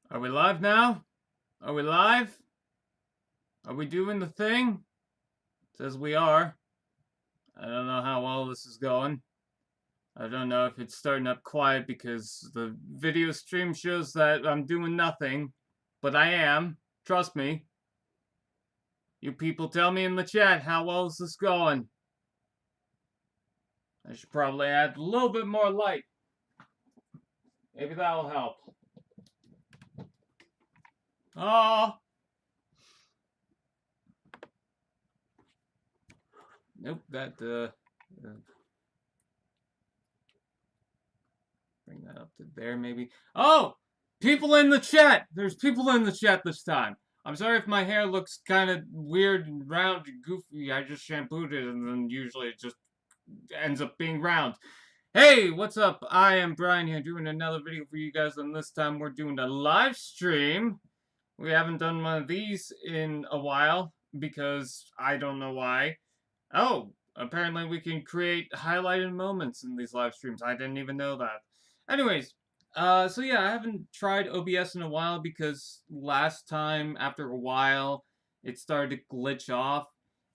Are we live now? Are we live? Are we doing the thing? It says we are. I don't know how well this is going. I don't know if it's starting up quiet because the video stream shows that I'm doing nothing. But I am. Trust me. You people tell me in the chat, how well is this going? I should probably add a little bit more light. Maybe that'll help. Oh! Nope, that, bring that up to there, maybe. Oh! People in the chat! There's people in the chat this time. I'm sorry if my hair looks kind of weird and round and goofy. I just shampooed it and then usually it just ends up being round. Hey, what's up? I am Brian here doing another video for you guys, and this time we're doing a live stream. We haven't done one of these in a while because I don't know why. Oh, apparently we can create highlighted moments in these live streams. I didn't even know that. Anyways, so yeah, I haven't tried OBS in a while because last time, after a while, it started to glitch off,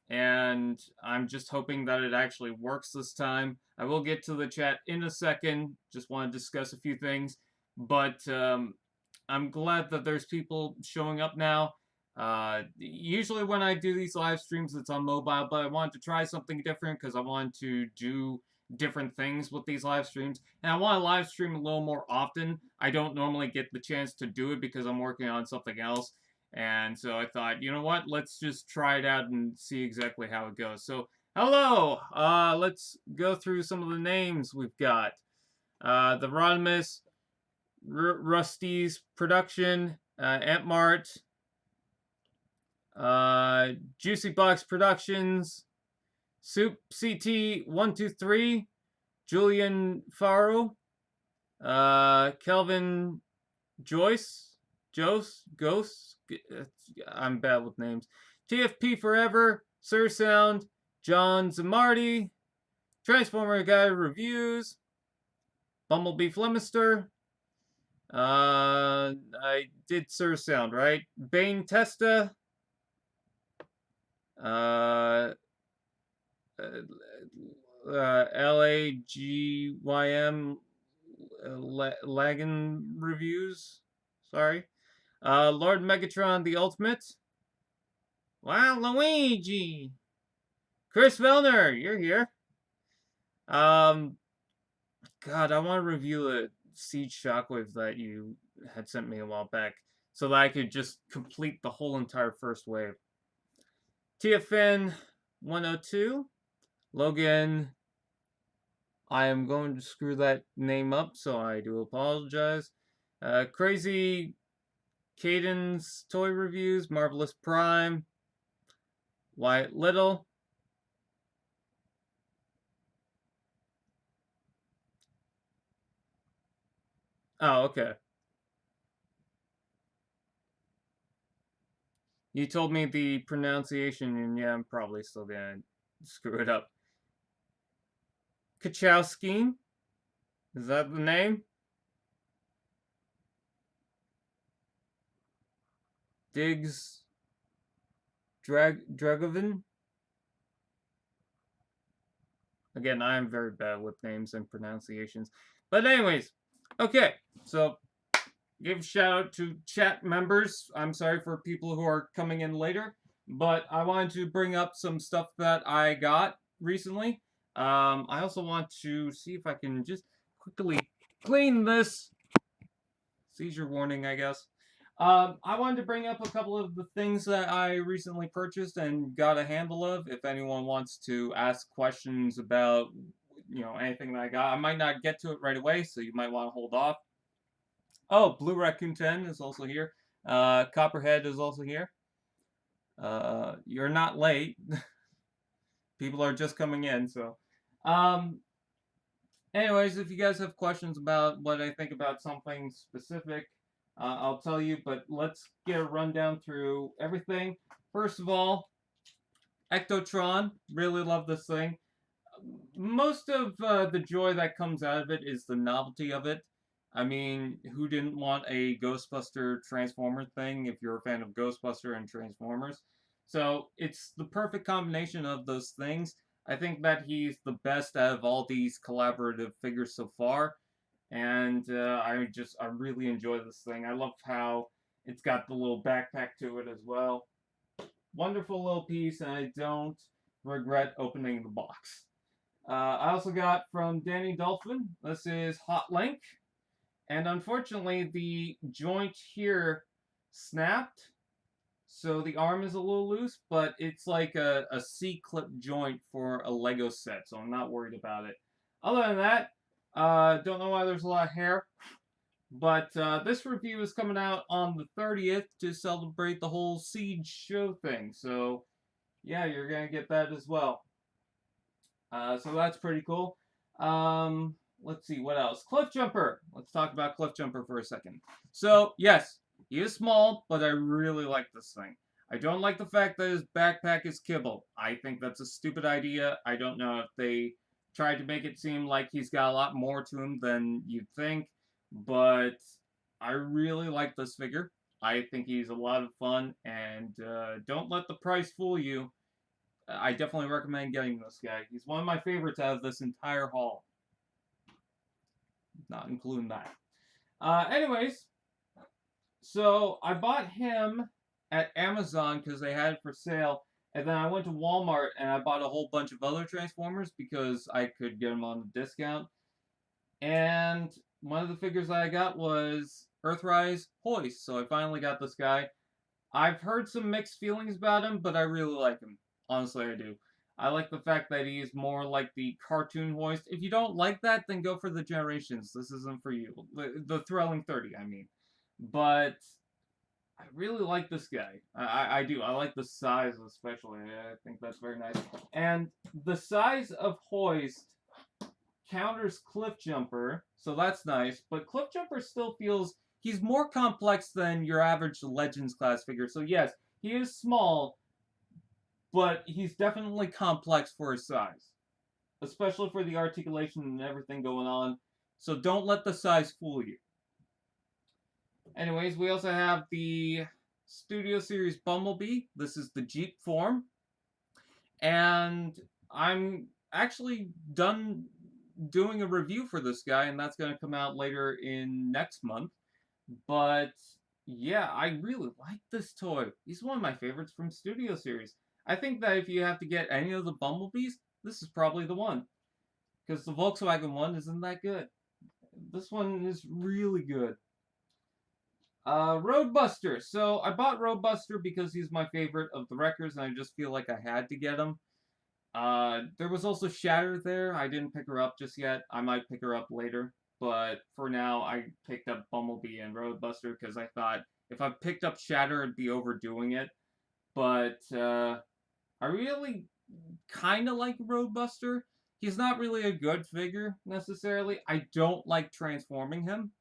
and I'm just hoping that it actually works this time. I will get to the chat in a second, just want to discuss a few things, but I'm glad that there's people showing up now. Usually when I do these live streams, it's on mobile, but I wanted to try something different because I wanted to do different things with these live streams, and I want to live stream a little more often. I don't normally get the chance to do it because I'm working on something else, and so I thought, you know what, let's just try it out and see exactly how it goes. So, hello! Let's go through some of the names we've got. The Rodimus, Rusty's Production, Ant Mart, Juicy Box Productions, Soup CT 123, Julian Faro, Kelvin Joyce, Ghost. I'm bad with names. TFP Forever, Sir Sound, John Zamardi, Transformer Guy Reviews, Bumblebee Flemister. I did Sir Sound, right? Bane Testa. LAGYM Lagan Reviews. Sorry. Lord Megatron the Ultimate. Wow, Luigi. Chris Vellner, you're here. God, I want to review a Siege Shockwave that you had sent me a while back so that I could just complete the whole entire first wave. TFN 102. Logan, I am going to screw that name up, so I do apologize. Crazy Cadence Toy Reviews, Marvelous Prime, Wyatt Little. Oh, okay. You told me the pronunciation, and yeah, I'm probably still gonna screw it up. Kachowski? Is that the name? Diggs Dragovin? Again, I am very bad with names and pronunciations. But anyways, okay, so give a shout out to chat members. I'm sorry for people who are coming in later, but I wanted to bring up some stuff that I got recently. I also want to see if I can just quickly clean this. Seizure warning, I guess. I wanted to bring up a couple of the things that I recently purchased and got a handle of. If anyone wants to ask questions about, anything that I got, I might not get to it right away, so you might want to hold off. Oh, Blue Raccoon 10 is also here. Copperhead is also here. You're not late. People are just coming in, so. Anyways, if you guys have questions about what I think about something specific, I'll tell you, but let's get a rundown through everything. First of all, Ectotron. Really love this thing. Most of the joy that comes out of it is the novelty of it. I mean, who didn't want a Ghostbuster Transformer thing if you're a fan of Ghostbuster and Transformers? So it's the perfect combination of those things. I think that he's the best out of all these collaborative figures so far, and I really enjoy this thing. I love how it's got the little backpack to it as well. Wonderful little piece, and I don't regret opening the box. I also got from Danny Dolphin. This is Hot Link. And unfortunately, the joint here snapped, so the arm is a little loose, but it's like a C-clip joint for a Lego set, so I'm not worried about it. Other than that, don't know why there's a lot of hair, but this review is coming out on the 30th to celebrate the whole Siege show thing, so yeah, you're going to get that as well. So that's pretty cool. Let's see, what else? Cliffjumper. Let's talk about Cliffjumper for a second. So, yes, he is small, but I really like this thing. I don't like the fact that his backpack is kibble. I think that's a stupid idea. I don't know if they tried to make it seem like he's got a lot more to him than you'd think, but I really like this figure. I think he's a lot of fun, and don't let the price fool you. I definitely recommend getting this guy. He's one of my favorites out of this entire haul. Not including that. Anyways, so I bought him at Amazon because they had it for sale. And then I went to Walmart and I bought a whole bunch of other Transformers because I could get them on a discount. And one of the figures that I got was Earthrise Hoist. So I finally got this guy. I've heard some mixed feelings about him, but I really like him. Honestly, I do. I like the fact that he's more like the cartoon Hoist. If you don't like that, then go for the Generations. This isn't for you. The Thrilling 30, I mean. But I really like this guy. I do. I like the size especially. I think that's very nice. And the size of Hoist counters Cliffjumper, so that's nice. But Cliffjumper still feels he's more complex than your average Legends class figure. So yes, he is small, but he's definitely complex for his size, especially for the articulation and everything going on. So don't let the size fool you. Anyways, we also have the Studio Series Bumblebee. This is the Jeep form. And I'm actually done doing a review for this guy, and that's going to come out later in next month. But yeah, I really like this toy. He's one of my favorites from Studio Series. I think that if you have to get any of the Bumblebees, this is probably the one. Because the Volkswagen one isn't that good. This one is really good. Roadbuster. So I bought Roadbuster because he's my favorite of the Wreckers, and I just feel like I had to get him. There was also Shatter there. I didn't pick her up just yet. I might pick her up later. But for now, I picked up Bumblebee and Roadbuster because I thought if I picked up Shatter, it'd be overdoing it. But I really kind of like Roadbuster. He's not really a good figure, necessarily. I don't like transforming him.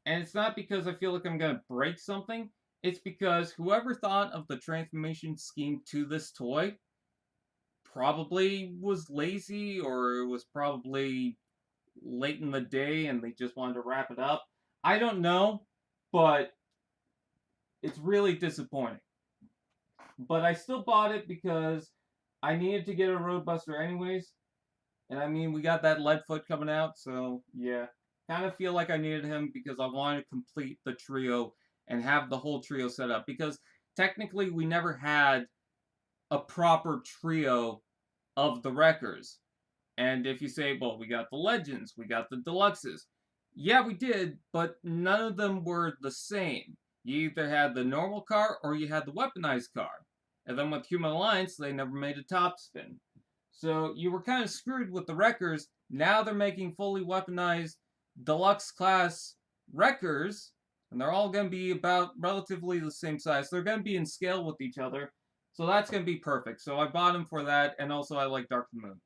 And it's not because I feel like I'm going to break something. It's because whoever thought of the transformation scheme to this toy probably was lazy or was probably late in the day and they just wanted to wrap it up. I don't know, but it's really disappointing. But I still bought it because I needed to get a Roadbuster anyways. And I mean, we got that Leadfoot coming out, so yeah. Kind of feel like I needed him because I wanted to complete the trio and have the whole trio set up. Because technically, we never had a proper trio of the Wreckers. And if you say, well, we got the Legends, we got the Deluxes. Yeah, we did, but none of them were the same. You either had the normal car or you had the weaponized car. And then with Human Alliance, they never made a top spin. So you were kind of screwed with the Wreckers. Now they're making fully weaponized deluxe class Wreckers, and they're all going to be about relatively the same size. They're going to be in scale with each other, so that's going to be perfect. So I bought them for that, and also I like Dark the Moon.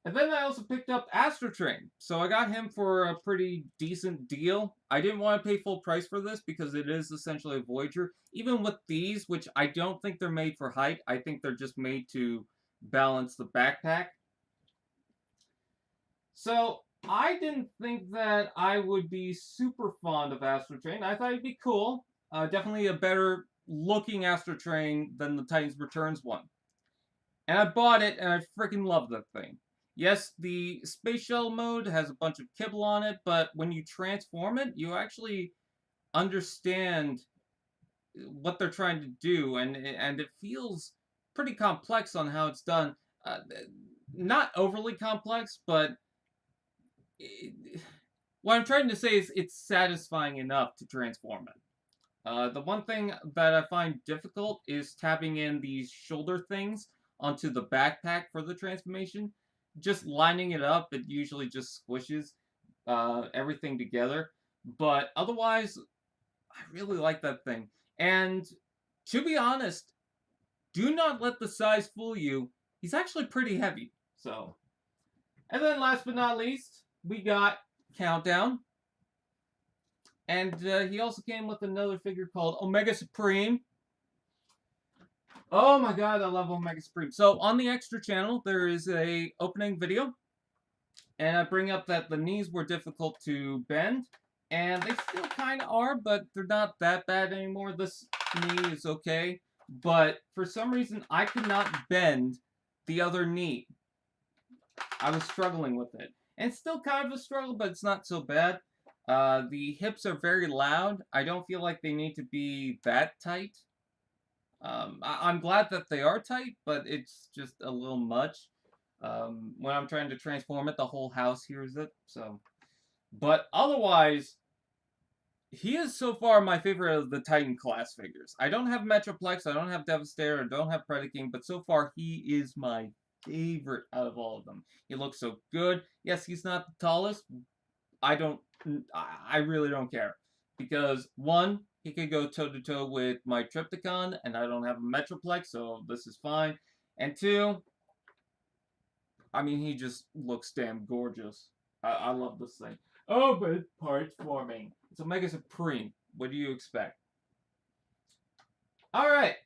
And then I also picked up Astrotrain. So I got him for a pretty decent deal. I didn't want to pay full price for this because it is essentially a Voyager. Even with these, which I don't think they're made for height. I think they're just made to balance the backpack. So I didn't think that I would be super fond of Astro Train. I thought it'd be cool. Definitely a better looking Astro Train than the Titans Returns one. And I bought it, and I freaking love that thing. Yes, the space shuttle mode has a bunch of kibble on it, but when you transform it, you actually understand what they're trying to do, and it feels pretty complex on how it's done. Uh, Not overly complex, but it, what I'm trying to say is it's satisfying enough to transform it. The one thing that I find difficult is tapping in these shoulder things onto the backpack for the transformation. Just lining it up, it usually just squishes everything together. But otherwise, I really like that thing. And to be honest, do not let the size fool you. He's actually pretty heavy. So, and then last but not least, we got Countdown. And he also came with another figure called Omega Supreme. Oh my god, I love Omega Supreme. So on the extra channel, there is a opening video. And I bring up that the knees were difficult to bend. And they still kind of are, but they're not that bad anymore. This knee is okay. But for some reason, I could not bend the other knee. I was struggling with it. And it's still kind of a struggle, but it's not so bad. The hips are very loud. I don't feel like they need to be that tight. I'm glad that they are tight, but it's just a little much. When I'm trying to transform it, the whole house hears it. So, but otherwise, he is so far my favorite of the Titan class figures. I don't have Metroplex, I don't have Devastator, I don't have Predaking, but so far he is my favorite out of all of them. He looks so good. Yes, he's not the tallest. I really don't care. Because one, he could go toe to toe with my Trypticon, and I don't have a Metroplex, so this is fine. And two, I mean, he just looks damn gorgeous. I love this thing. Oh, but parts forming. It's Omega Supreme. What do you expect? Alright.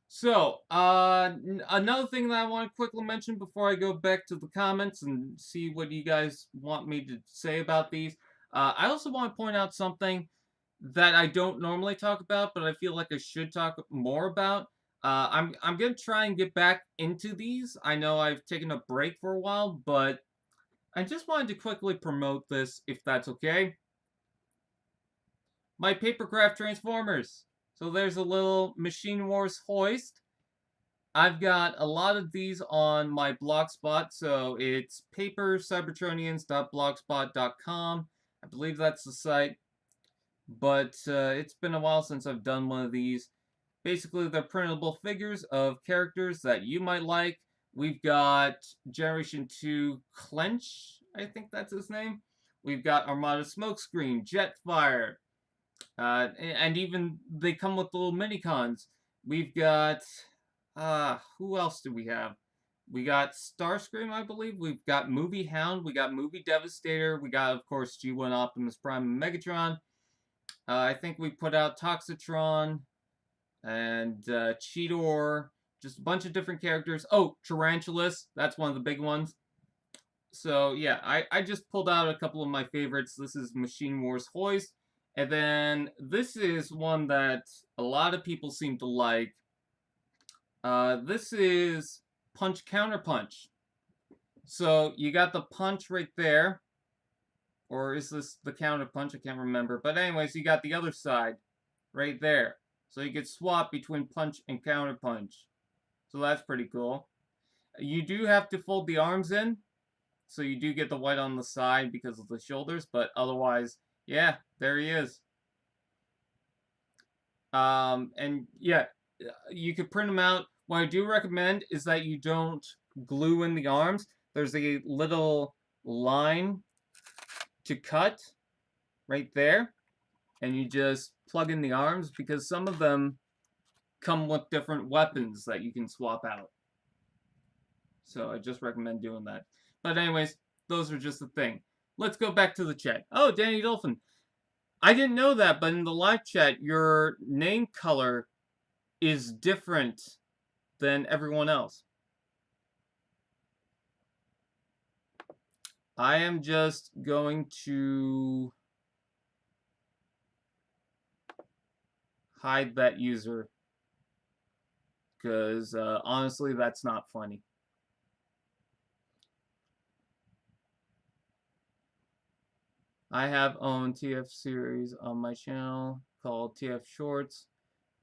So, another thing that I want to quickly mention before I go back to the comments and see what you guys want me to say about these. I also want to point out something that I don't normally talk about, but I feel like I should talk more about. I'm gonna try and get back into these. I know I've taken a break for a while, but I just wanted to quickly promote this, if that's okay. My Papercraft Transformers. So there's a little Machine Wars hoist. I've got a lot of these on my blogspot, so it's papercybertronians.blogspot.com. I believe that's the site, but it's been a while since I've done one of these. Basically, they're printable figures of characters that you might like. We've got Generation 2 Clench, I think that's his name. We've got Armada Smokescreen, Jetfire, and even they come with little mini-cons. We've got, who else do we have? We got Starscream, I believe. We've got Movie Hound. We got Movie Devastator. We got, of course, G1 Optimus Prime and Megatron. I think we put out Toxitron and Cheetor. Just a bunch of different characters. Oh, Tarantulas. That's one of the big ones. So, yeah, I just pulled out a couple of my favorites. This is Machine Wars Hoist. And then this is one that a lot of people seem to like. This is Punch Counter Punch. So you got the punch right there. Or is this the counter punch? I can't remember. But anyways, you got the other side right there. So you could swap between punch and counter punch. So that's pretty cool. You do have to fold the arms in. So you do get the white on the side because of the shoulders. But otherwise, yeah, there he is. And yeah, you could print them out. What I do recommend is that you don't glue in the arms. There's a little line to cut right there, and you just plug in the arms because some of them come with different weapons that you can swap out. So I just recommend doing that. But anyways, those are just the thing. Let's go back to the chat. Oh, Danny Dolphin. I didn't know that, but in the live chat, your name color is different than everyone else. I am just going to hide that user because honestly, that's not funny. I have own TF series on my channel called TF Shorts.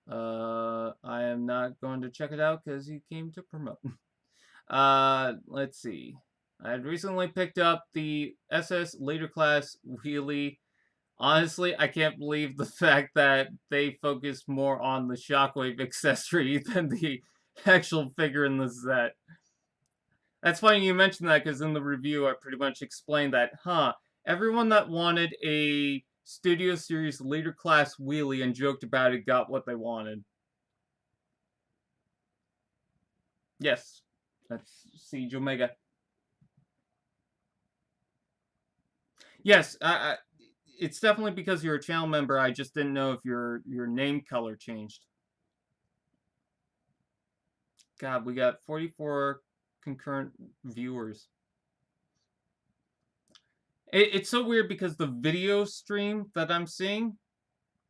I am not going to check it out because he came to promote. Let's see. I had recently picked up the SS Later Class Wheelie. Honestly, I can't believe the fact that they focused more on the Shockwave accessory than the actual figure in the set. That's funny you mentioned that because in the review I pretty much explained that, everyone that wanted a Studio Series Later Class Wheelie and joked about it got what they wanted. Yes, that's Siege Omega. Yes, it's definitely because you're a channel member. I just didn't know if your name color changed. God, we got 44 concurrent viewers. It's so weird because the video stream that I'm seeing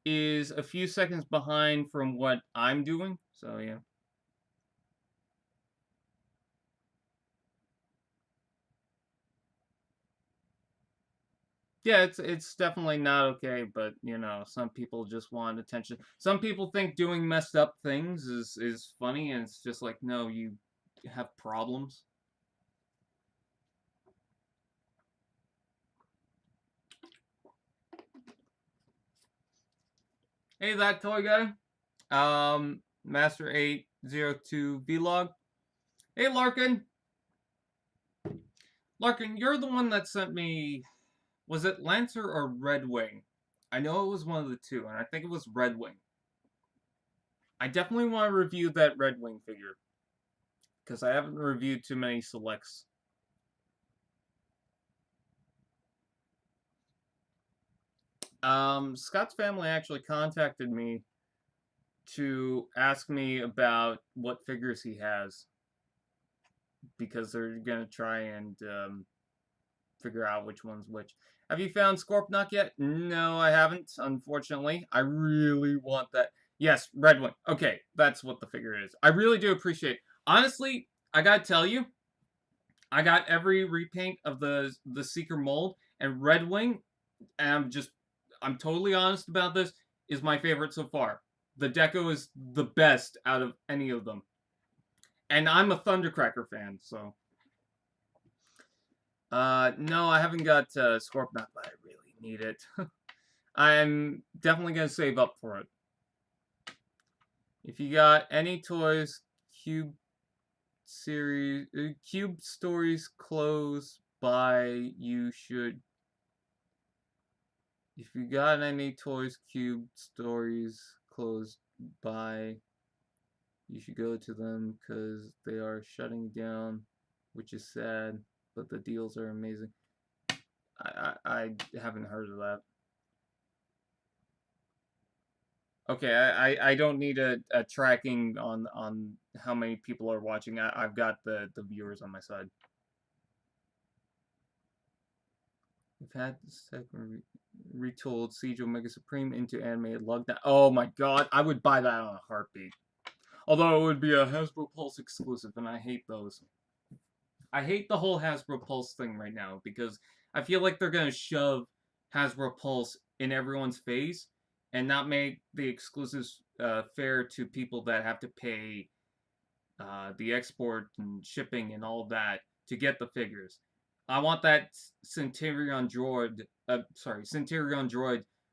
is a few seconds behind from what I'm doing. So yeah. Yeah, it's definitely not okay, but you know, some people just want attention. Some people think doing messed up things is funny, and it's just like, no, you have problems. Hey, that toy guy. Master 802 Vlog. Hey, Larkin. Larkin, you're the one that sent me. Was it Lancer or Red Wing? I know it was one of the two, and I think it was Red Wing. I definitely want to review that Red Wing figure because I haven't reviewed too many selects. Scott's family actually contacted me to ask me about what figures he has because they're gonna try and figure out which one's which. Have you found Scorpnock yet? No, I haven't, unfortunately. I really want that. Yes, Red Wing. Okay, that's what the figure is. I really do appreciate it. Honestly, I gotta tell you, I got every repaint of the Seeker mold, and Red Wing, and I'm totally honest about this, is my favorite so far. The Deco is the best out of any of them. And I'm a Thundercracker fan, so. No, I haven't got Scorpionock, but I really need it. I'm definitely going to save up for it. If you got any toys, Cube series, Cube Stories close by, you should. If you got any toys, Cube Stories close by, you should go to them because they are shutting down, which is sad, but the deals are amazing. I haven't heard of that. Okay, I don't need a tracking on how many people are watching. I've got the viewers on my side. We've had the second retold Siege Omega Supreme into animated lug. Oh my god, I would buy that on a heartbeat. Although it would be a Hasbro Pulse exclusive, and I hate those. I hate the whole Hasbro Pulse thing right now because I feel like they're gonna shove Hasbro Pulse in everyone's face and not make the exclusives fair to people that have to pay the export and shipping and all of that to get the figures. I want that Centurion droid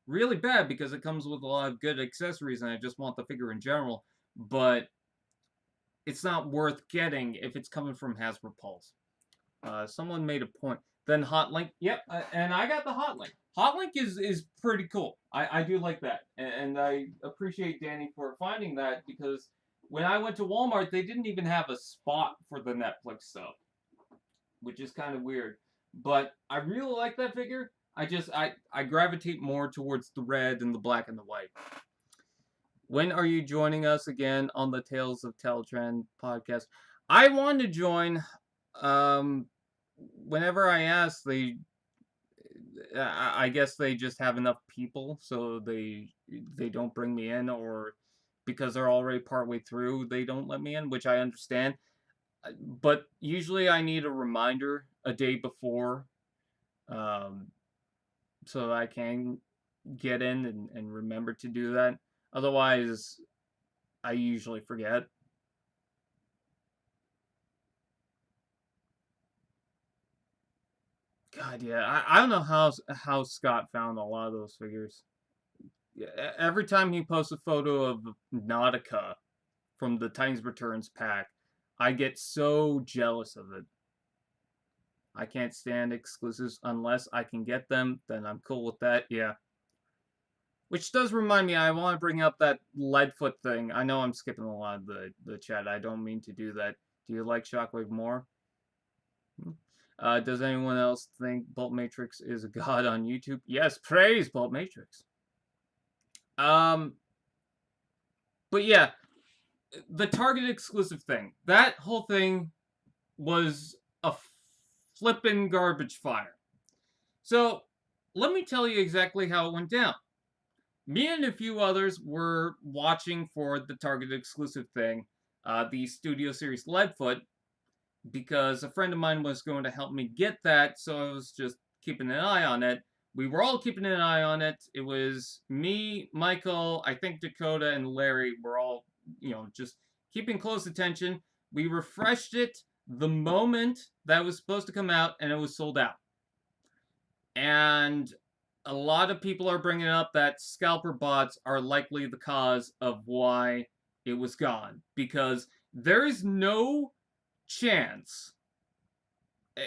really bad because it comes with a lot of good accessories and I just want the figure in general, but it's not worth getting if it's coming from Hasbro Pulse. Someone made a point. Then Hotlink, yep, and I got the Hotlink. Hotlink is pretty cool. I do like that, and I appreciate Danny for finding that because when I went to Walmart, they didn't even have a spot for the Netflix stuff, which is kind of weird. But I really like that figure. I gravitate more towards the red and the black and the white. When are you joining us again on the Tales of Teltran podcast? I want to join whenever I ask, I guess they just have enough people, so they don't bring me in, or because they're already partway through, they don't let me in, which I understand. But usually I need a reminder a day before, um, so that I can get in and remember to do that. Otherwise, I usually forget. God, yeah, I don't know how Scott found a lot of those figures. Yeah, every time he posts a photo of Nautica from the Titans Returns pack, I get so jealous of it. I can't stand exclusives unless I can get them, then I'm cool with that, yeah. Which does remind me, I want to bring up that Leadfoot thing. I know I'm skipping a lot of the chat. I don't mean to do that. Do you like Shockwave more? Does anyone else think Bolt Matrix is a god on YouTube? Yes, praise Bolt Matrix. Um, but yeah, the Target exclusive thing. That whole thing was a flippin' garbage fire. So, let me tell you exactly how it went down. Me and a few others were watching for the Target exclusive thing, the Studio Series Leadfoot, because a friend of mine was going to help me get that, so I was just keeping an eye on it. We were all keeping an eye on it. It was me, Michael, I think Dakota, and Larry were all, just keeping close attention. We refreshed it the moment that was supposed to come out, and it was sold out. And a lot of people are bringing up that scalper bots are likely the cause of why it was gone. Because there is no chance,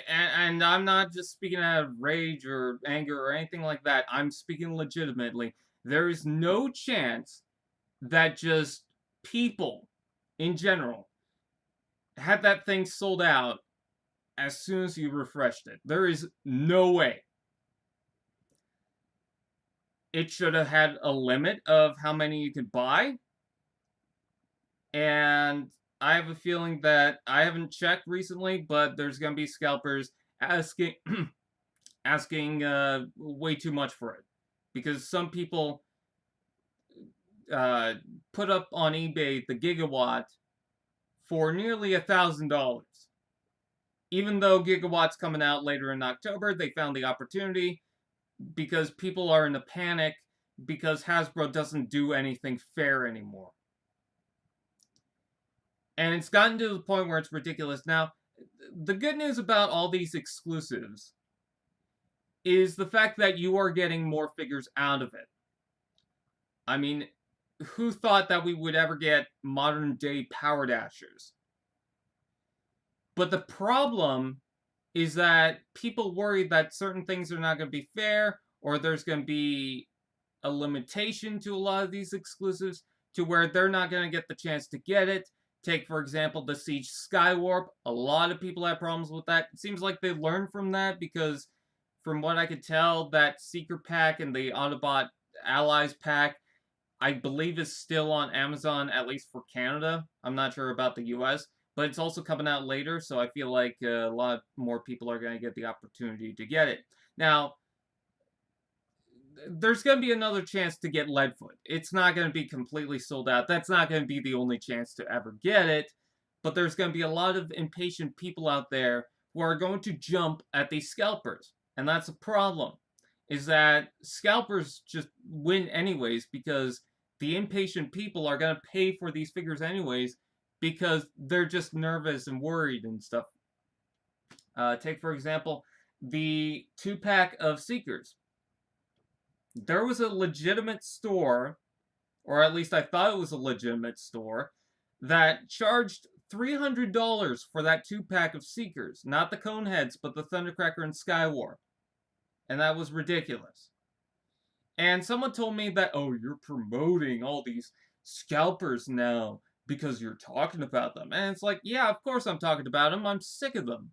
and I'm not just speaking out of rage or anger or anything like that, I'm speaking legitimately. There is no chance that just people in general had that thing sold out as soon as you refreshed it. There is no way. It should have had a limit of how many you could buy. And I have a feeling that I haven't checked recently, but there's going to be scalpers asking asking way too much for it, because some people put up on eBay the gigawatt for nearly $1,000. Even though gigawatt's coming out later in October, they found the opportunity because people are in a panic because Hasbro doesn't do anything fair anymore. And it's gotten to the point where it's ridiculous. Now, the good news about all these exclusives is the fact that you are getting more figures out of it. I mean, who thought that we would ever get modern day Power Dashers? But the problem is that people worry that certain things are not going to be fair, or there's going to be a limitation to a lot of these exclusives to where they're not going to get the chance to get it. Take, for example, the Siege Skywarp. A lot of people have problems with that. It seems like they learned from that because, from what I could tell, that Seeker pack and the Autobot Allies pack, I believe, is still on Amazon, at least for Canada. I'm not sure about the US, but it's also coming out later, so I feel like a lot more people are going to get the opportunity to get it. Now, there's going to be another chance to get Leadfoot. It's not going to be completely sold out. That's not going to be the only chance to ever get it. But there's going to be a lot of impatient people out there who are going to jump at these scalpers. And that's a problem. Is that scalpers just win anyways because the impatient people are going to pay for these figures anyways because they're just nervous and worried and stuff. Take, for example, the 2-pack of Seekers. There was a legitimate store, or at least I thought it was a legitimate store, that charged $300 for that 2-pack of Seekers. Not the Coneheads, but the Thundercracker and Skywarp. And that was ridiculous. And someone told me that, oh, you're promoting all these scalpers now because you're talking about them. And it's like, yeah, of course I'm talking about them. I'm sick of them.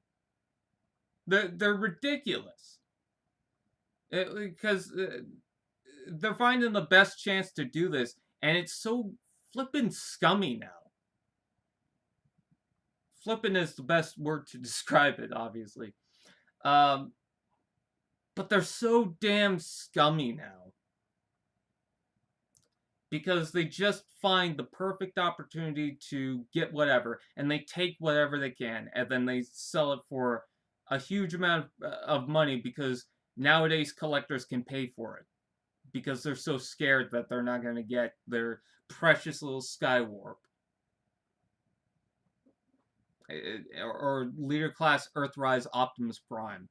They're ridiculous. Because they're finding the best chance to do this, and it's so flippin' scummy now. Flippin' is the best word to describe it, obviously. But they're so damn scummy now. Because they just find the perfect opportunity to get whatever, and they take whatever they can, and then they sell it for a huge amount of money because nowadays collectors can pay for it. Because they're so scared that they're not going to get their precious little Skywarp. Or Leader Class Earthrise Optimus Prime.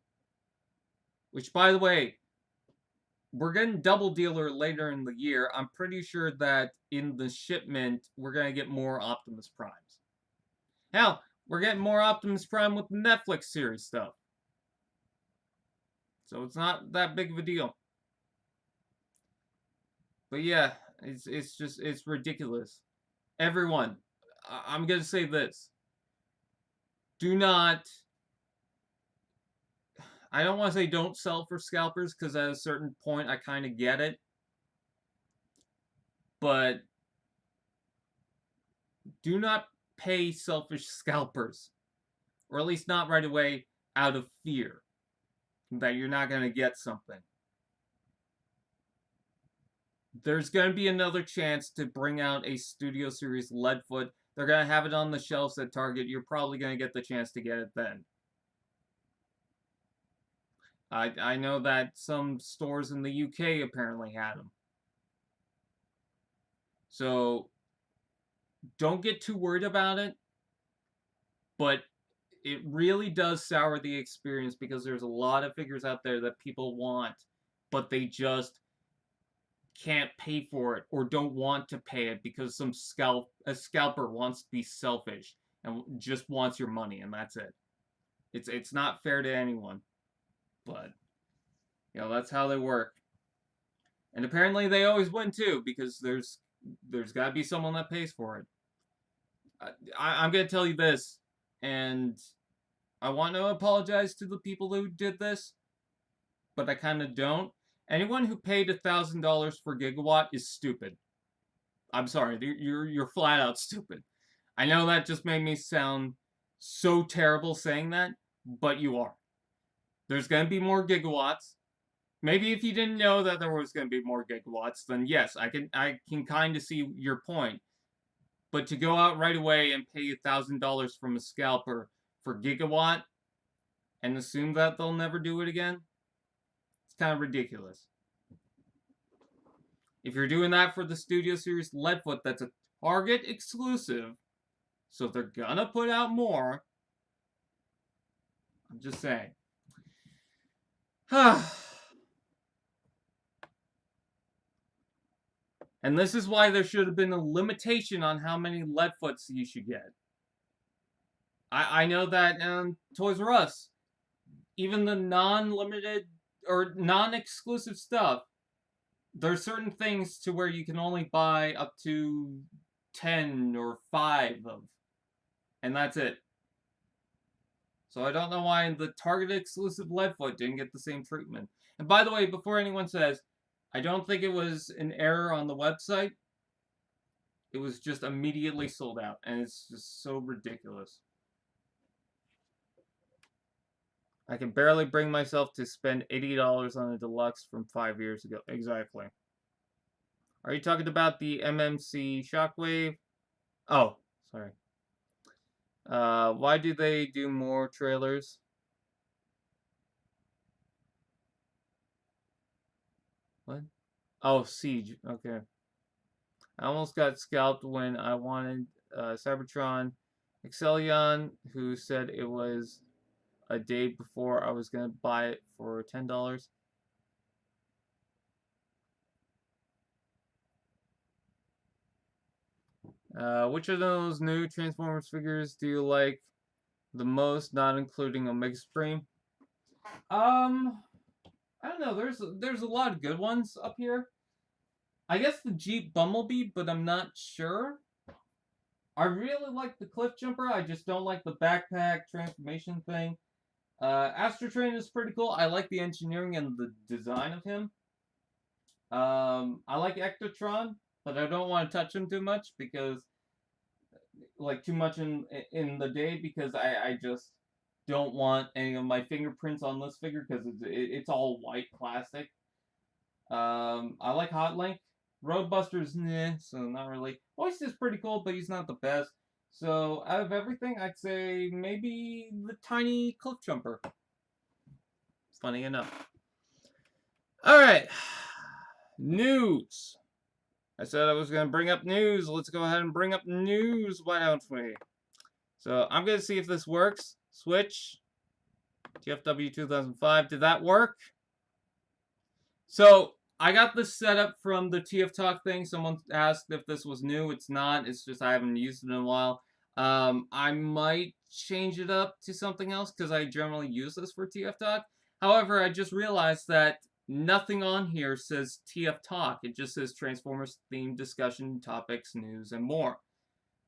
Which, by the way, we're getting Double Dealer later in the year. I'm pretty sure that in the shipment, we're going to get more Optimus Primes. Hell, we're getting more Optimus Prime with the Netflix series stuff. So it's not that big of a deal. But yeah, it's ridiculous. Everyone, I'm going to say this. Do not... I don't want to say don't sell for scalpers, because at a certain point I kind of get it. But do not pay selfish scalpers. Or at least not right away out of fear that you're not going to get something. There's going to be another chance to bring out a Studio Series Leadfoot. They're going to have it on the shelves at Target. You're probably going to get the chance to get it then. I know that some stores in the UK apparently had them. So, don't get too worried about it. But it really does sour the experience because there's a lot of figures out there that people want, but they just can't pay for it or don't want to pay it because a scalper wants to be selfish and just wants your money, and that's it. It's not fair to anyone. But that's how they work. And apparently they always win too, because there's got to be someone that pays for it. I'm going to tell you this, and I want to apologize to the people who did this, but I kind of don't. Anyone who paid $1,000 for Gigawatt is stupid. I'm sorry, you're flat out stupid. I know that just made me sound so terrible saying that, but you are. There's going to be more Gigawatts. Maybe if you didn't know that there was going to be more Gigawatts, then yes, I can kind of see your point. But to go out right away and pay $1,000 from a scalper for Gigawatt and assume that they'll never do it again, it's kind of ridiculous. If you're doing that for the Studio Series Leadfoot, that's a Target exclusive, so if they're gonna put out more, I'm just saying. And this is why there should have been a limitation on how many Leadfoots you should get. I know that Toys R Us, even the non-limited or non-exclusive stuff, there's certain things to where you can only buy up to 10 or 5 of. And that's it. So I don't know why the Target exclusive Leadfoot didn't get the same treatment. And by the way, before anyone says, I don't think it was an error on the website. It was just immediately sold out. And it's just so ridiculous. I can barely bring myself to spend $80 on a deluxe from 5 years ago. Exactly. Are you talking about the MMC Shockwave? Oh, sorry. Why do they do more trailers? What? Oh, Siege. Okay. I almost got scalped when I wanted Cybertron Excellion, who said it was a day before I was going to buy it for $10. Which of those new Transformers figures do you like the most, not including Omega Supreme? I don't know. There's a lot of good ones up here. I guess the Jeep Bumblebee, but I'm not sure. I really like the Cliff Jumper. I just don't like the backpack transformation thing. Astrotrain is pretty cool. I like the engineering and the design of him. I like Ectotron, but I don't want to touch him too much because, like, too much in the day because I just don't want any of my fingerprints on this figure because it's all white plastic. I like Hot Link. Roadbuster's nah, so not really. Hoist is pretty cool, but he's not the best. So out of everything, I'd say maybe the tiny cliff jumper. Funny enough. Alright. News. I said I was going to bring up news. Let's go ahead and bring up news. Why don't we? So I'm going to see if this works. Switch. TFW 2005. Did that work? So I got this set up from the TF Talk thing. Someone asked if this was new. It's not. It's just I haven't used it in a while. I might change it up to something else because I generally use this for TF Talk. However, I just realized that nothing on here says TF Talk. It just says Transformers themed discussion, topics, news, and more.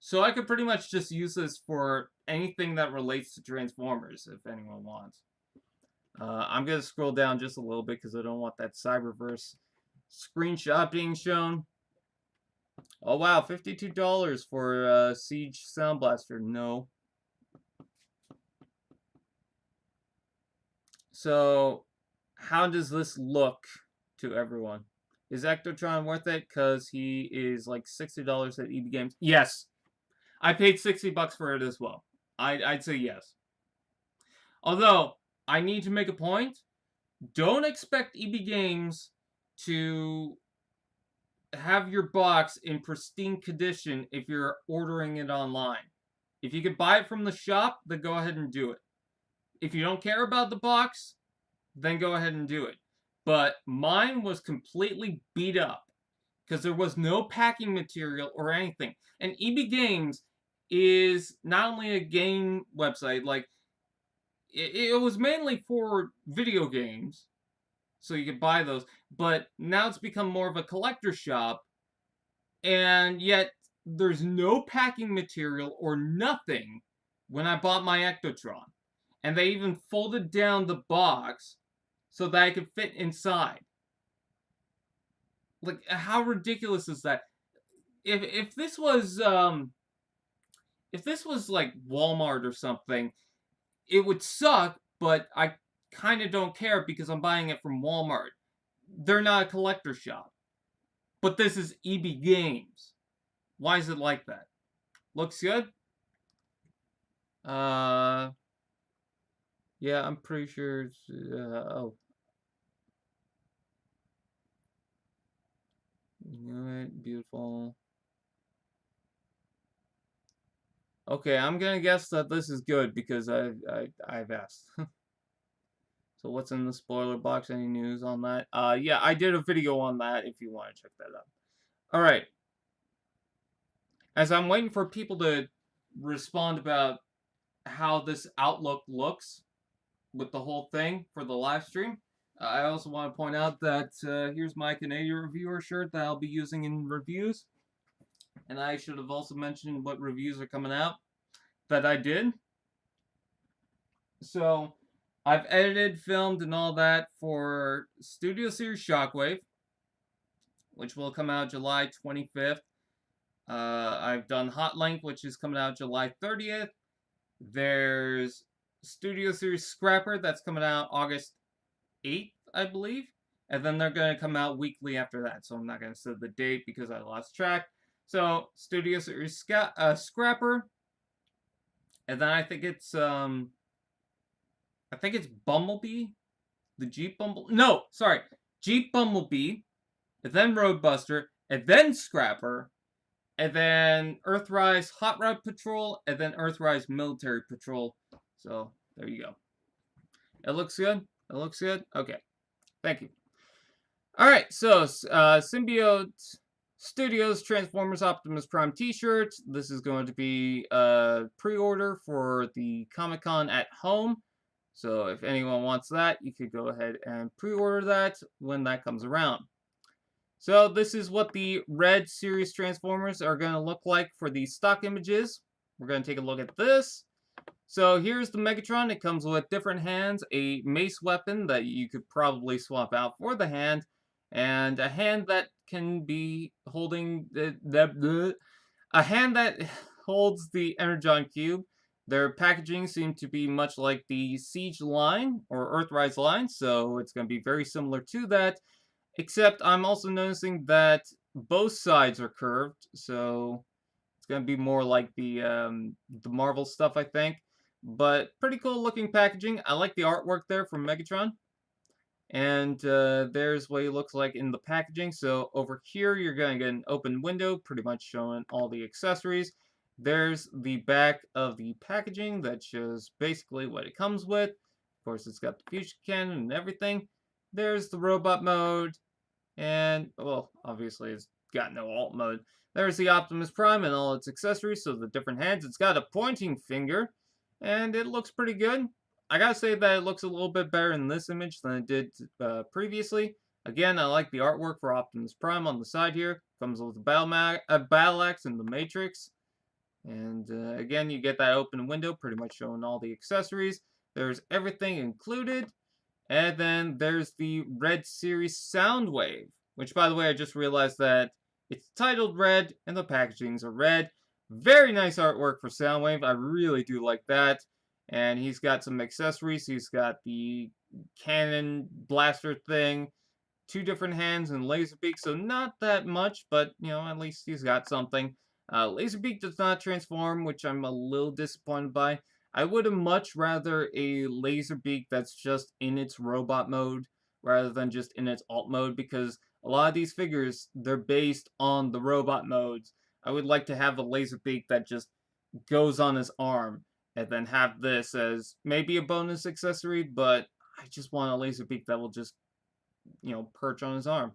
So I could pretty much just use this for anything that relates to Transformers if anyone wants. I'm going to scroll down just a little bit because I don't want that Cyberverse screenshot being shown. Oh wow, $52 for Siege Sound Blaster. No. So, how does this look to everyone? Is Ectotron worth it? Because he is like $60 at EB Games. Yes. I paid $60 for it as well. I'd say yes. Although, I need to make a point. Don't expect EB Games to have your box in pristine condition if you're ordering it online. If you could buy it from the shop, then go ahead and do it. If you don't care about the box, then go ahead and do it. But mine was completely beat up because there was no packing material or anything. And EB Games is not only a game website, like it was mainly for video games, so you could buy those, but now it's become more of a collector shop, and yet there's no packing material or nothing when I bought my Ectotron. And they even folded down the box so that I could fit inside. Like, how ridiculous is that? If this was like Walmart or something, it would suck, but I kind of don't care because I'm buying it from Walmart. They're not a collector shop. But this is EB Games. Why is it like that? Looks good? Yeah, I'm pretty sure it's, oh. Alright, beautiful. Okay, I'm gonna guess that this is good because I've asked. So what's in the spoiler box? Any news on that? Yeah, I did a video on that if you want to check that out. Alright. As I'm waiting for people to respond about how this outlook looks with the whole thing for the live stream, I also want to point out that here's my Canadian reviewer shirt that I'll be using in reviews. And I should have also mentioned what reviews are coming out that I did. So, I've edited, filmed, and all that for Studio Series Shockwave, which will come out July 25th. I've done Hot Link, which is coming out July 30th. There's Studio Series Scrapper, that's coming out August 8th, I believe. And then they're going to come out weekly after that, so I'm not going to say the date because I lost track. So, Studio Series Scrapper. And then I think it's Bumblebee. The Jeep Bumblebee. No, sorry. Jeep Bumblebee. And then Roadbuster. And then Scrapper. And then Earthrise Hot Rod Patrol. And then Earthrise Military Patrol. So, there you go. It looks good? It looks good? Okay. Thank you. Alright, so, Symbiote Studios Transformers Optimus Prime t-shirt. This is going to be a pre-order for the Comic-Con at home. So if anyone wants that, you could go ahead and pre-order that when that comes around. So this is what the Red Series Transformers are going to look like for the stock images. We're going to take a look at this. So here's the Megatron. It comes with different hands, a mace weapon that you could probably swap out for the hand, and a hand that can be holding a hand that holds the Energon Cube. Their packaging seemed to be much like the Siege line or Earthrise line, so it's going to be very similar to that. Except I'm also noticing that both sides are curved, so it's gonna be more like the Marvel stuff, I think. But pretty cool looking packaging. I like the artwork there from Megatron. And there's what he looks like in the packaging. So over here, you're gonna get an open window, pretty much showing all the accessories. There's the back of the packaging that shows basically what it comes with. Of course, it's got the fusion cannon and everything. There's the robot mode. And, well, obviously it's got no alt mode. There's the Optimus Prime and all its accessories, so the different hands. It's got a pointing finger, and it looks pretty good. I gotta say that it looks a little bit better in this image than it did previously. Again, I like the artwork for Optimus Prime on the side here. Comes with a battle axe and the Matrix. And again, you get that open window, pretty much showing all the accessories. There's everything included. And then there's the Red Series Soundwave, which, by the way, I just realized that it's titled Red and the packagings are red. Very nice artwork for Soundwave. I really do like that. And he's got some accessories. He's got the cannon blaster thing, two different hands, and Laserbeak. So not that much, but, you know, at least he's got something. Laserbeak does not transform, which I'm a little disappointed by. I would have much rather a Laserbeak that's just in its robot mode rather than just in its alt mode, because a lot of these figures, they're based on the robot modes. I would like to have a Laserbeak that just goes on his arm and then have this as maybe a bonus accessory, but I just want a Laserbeak that will just, you know, perch on his arm.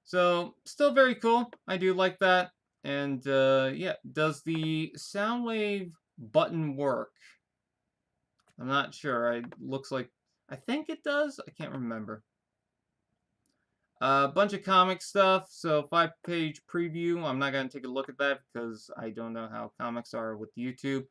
So, still very cool. I do like that. And, yeah, does the Soundwave button work? I'm not sure. It looks like, I think it does. I can't remember. A bunch of comic stuff. So 5-page preview. I'm not going to take a look at that because I don't know how comics are with YouTube.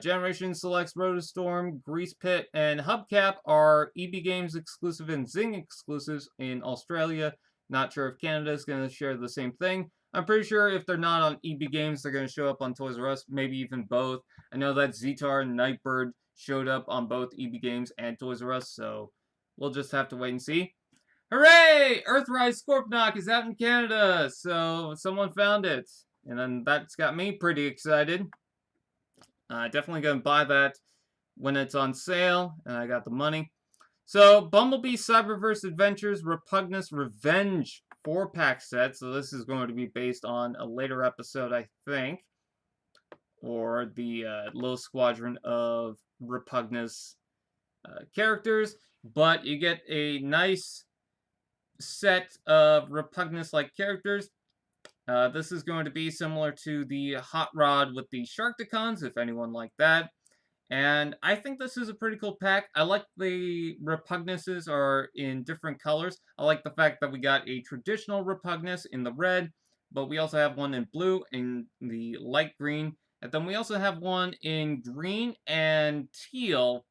Generation Selects Rotostorm, Grease Pit, and Hubcap are EB Games exclusive and Zing exclusives in Australia. Not sure if Canada is going to share the same thing. I'm pretty sure if they're not on EB Games, they're going to show up on Toys R Us, maybe even both. I know that Zetar and Nightbird showed up on both EB Games and Toys R Us, so we'll just have to wait and see. Hooray! Earthrise Scorpknock is out in Canada, so someone found it. And then that's got me pretty excited. Definitely going to buy that when it's on sale, and I got the money. So, Bumblebee Cyberverse Adventures Repugnus Revenge 4-pack set. So this is going to be based on a later episode, I think. Or the little squadron of Repugnus characters. But you get a nice set of Repugnus-like characters. This is going to be similar to the Hot Rod with the Sharkticons, if anyone liked that. And I think this is a pretty cool pack. I like the Repugnuses are in different colors. I like the fact that we got a traditional Repugnus in the red, but we also have one in blue and the light green. And then we also have one in green and teal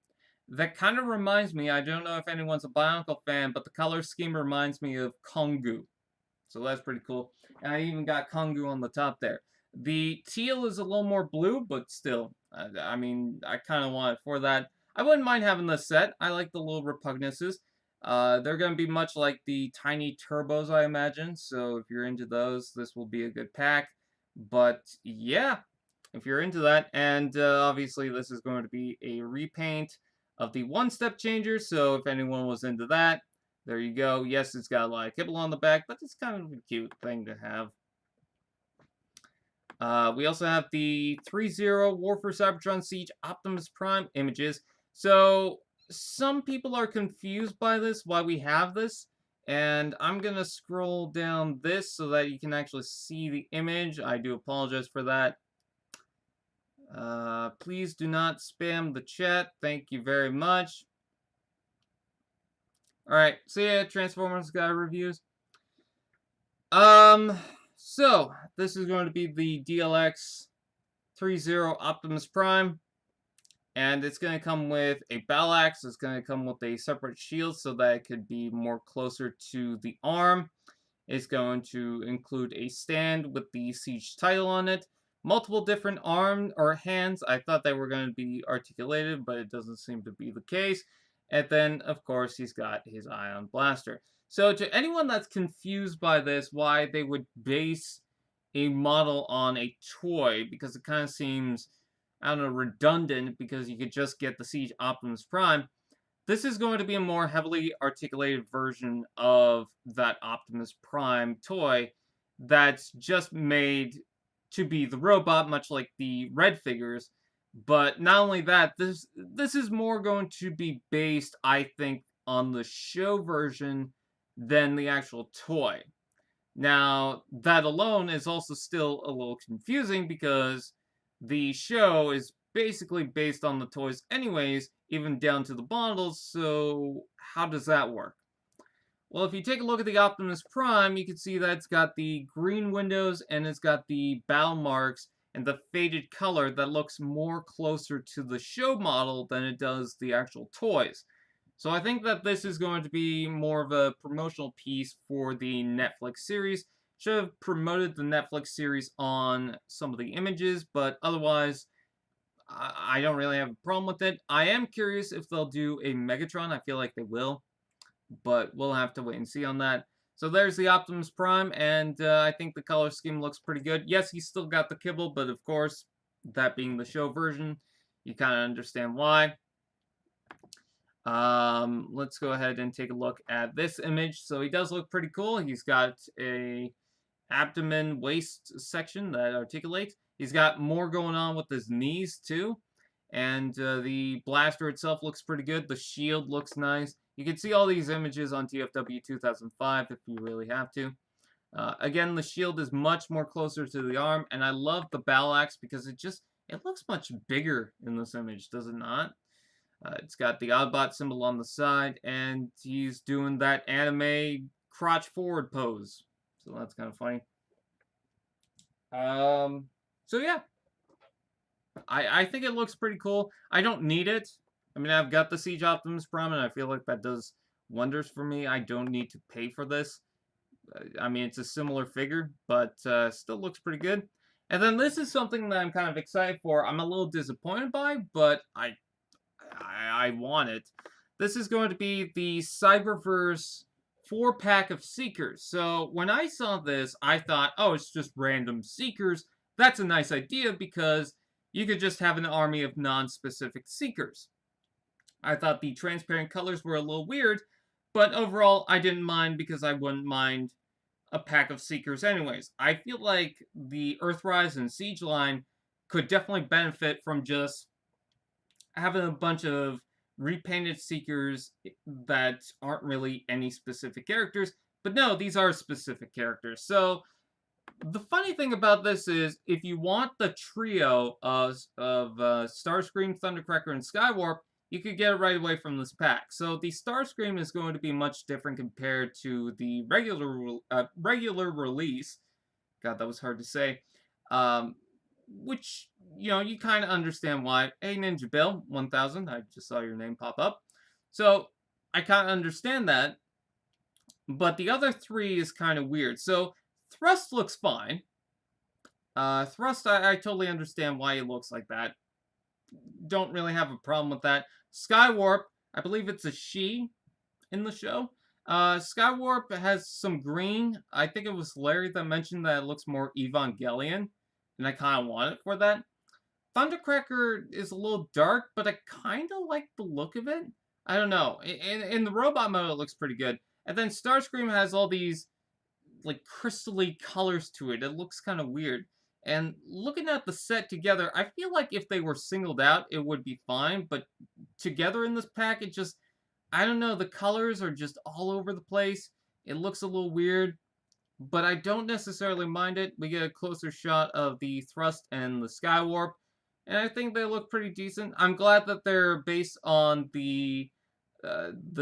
that kind of reminds me, I don't know if anyone's a Bionicle fan, but the color scheme reminds me of Kongu. So that's pretty cool. And I even got Kongu on the top there. The teal is a little more blue, but still, I mean, I kind of want it for that. I wouldn't mind having this set. I like the little Repugnuses. They're going to be much like the tiny turbos, I imagine. So if you're into those, this will be a good pack. But yeah, if you're into that. And obviously, this is going to be a repaint of the one-step changer. So if anyone was into that, there you go. Yes, it's got a lot of kibble on the back, but it's kind of a cute thing to have. We also have the 3-0 War for Cybertron Siege Optimus Prime images. So, some people are confused by this, why we have this. And I'm going to scroll down this so that you can actually see the image. I do apologize for that. Please do not spam the chat. Thank you very much. Alright, so yeah, Transformers guy reviews. So, this is going to be the DLX 3-0 Optimus Prime. And it's going to come with a battle axe. It's going to come with a separate shield so that it could be more closer to the arm. It's going to include a stand with the Siege title on it. multiple different arms or hands. I thought they were going to be articulated, but it doesn't seem to be the case. And then, of course, he's got his ion blaster. So to anyone that's confused by this, why they would base a model on a toy, because it kind of seems, I don't know, redundant, because you could just get the Siege Optimus Prime. This is going to be a more heavily articulated version of that Optimus Prime toy that's just made to be the robot, much like the Red figures. But not only that, this is more going to be based, I think, on the show version than the actual toy. Now, that alone is also still a little confusing because the show is basically based on the toys anyways, even down to the models, so how does that work? Well, if you take a look at the Optimus Prime, you can see that it's got the green windows and it's got the battle marks and the faded color that looks more closer to the show model than it does the actual toys. So I think that this is going to be more of a promotional piece for the Netflix series. Should have promoted the Netflix series on some of the images, but otherwise, I don't really have a problem with it. I am curious if they'll do a Megatron. I feel like they will, but we'll have to wait and see on that. So there's the Optimus Prime, and I think the color scheme looks pretty good. Yes, he's still got the kibble, but of course, that being the show version, you kind of understand why. Let's go ahead and take a look at this image. So he does look pretty cool. He's got a abdomen waist section that articulates. He's got more going on with his knees too. And the blaster itself looks pretty good. The shield looks nice. You can see all these images on TFW 2005 if you really have to. Again, the shield is much more closer to the arm, and I love the battle axe because it looks much bigger in this image, does it not? It's got the Oddbot symbol on the side, and he's doing that anime crotch forward pose. So that's kind of funny. So yeah. I think it looks pretty cool. I don't need it. I mean, I've got the Siege Optimus Prime, and I feel like that does wonders for me. I don't need to pay for this. I mean, it's a similar figure, but still looks pretty good. And then this is something that I'm kind of excited for. I'm a little disappointed by, but I want it. This is going to be the Cyberverse 4-pack of Seekers. So when I saw this, I thought, oh, it's just random Seekers. That's a nice idea because you could just have an army of non-specific Seekers. I thought the transparent colors were a little weird, but overall I didn't mind because I wouldn't mind a pack of Seekers anyways. I feel like the Earthrise and Siege line could definitely benefit from just having a bunch of repainted Seekers that aren't really any specific characters, but no, these are specific characters. So the funny thing about this is, if you want the trio of Starscream, Thundercracker, and Skywarp, you could get it right away from this pack. So the Starscream is going to be much different compared to the regular release. God, that was hard to say. Which, you know, you kind of understand why. Hey, Ninja Bill, 1000, I just saw your name pop up. So I kind of understand that. But the other three is kind of weird. So Thrust looks fine. Thrust, I totally understand why he looks like that. Don't really have a problem with that. Skywarp, I believe it's a she in the show. Skywarp has some green. I think it was Larry that mentioned that it looks more Evangelion, and I kind of want it for that. Thundercracker is a little dark, but I kind of like the look of it. I don't know. In the robot mode, it looks pretty good. And then Starscream has all these like crystally colors to it. It looks kind of weird. And looking at the set together, I feel like if they were singled out, it would be fine. But together in this pack, it just, I don't know, the colors are just all over the place. It looks a little weird, but I don't necessarily mind it. We get a closer shot of the Thrust and the Skywarp, and I think they look pretty decent. I'm glad that they're based on the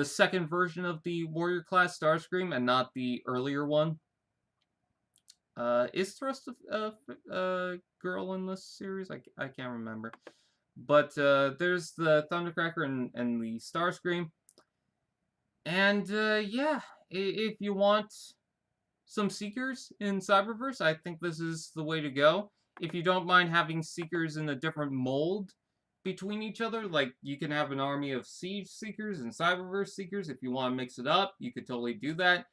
second version of the Warrior class Starscream and not the earlier one. Is Thrust a girl in this series? I can't remember. But there's the Thundercracker and the Starscream. And yeah, if you want some Seekers in Cyberverse, I think this is the way to go. if you don't mind having Seekers in a different mold between each other, like you can have an army of Siege Seekers and Cyberverse Seekers if you want to mix it up, you could totally do that.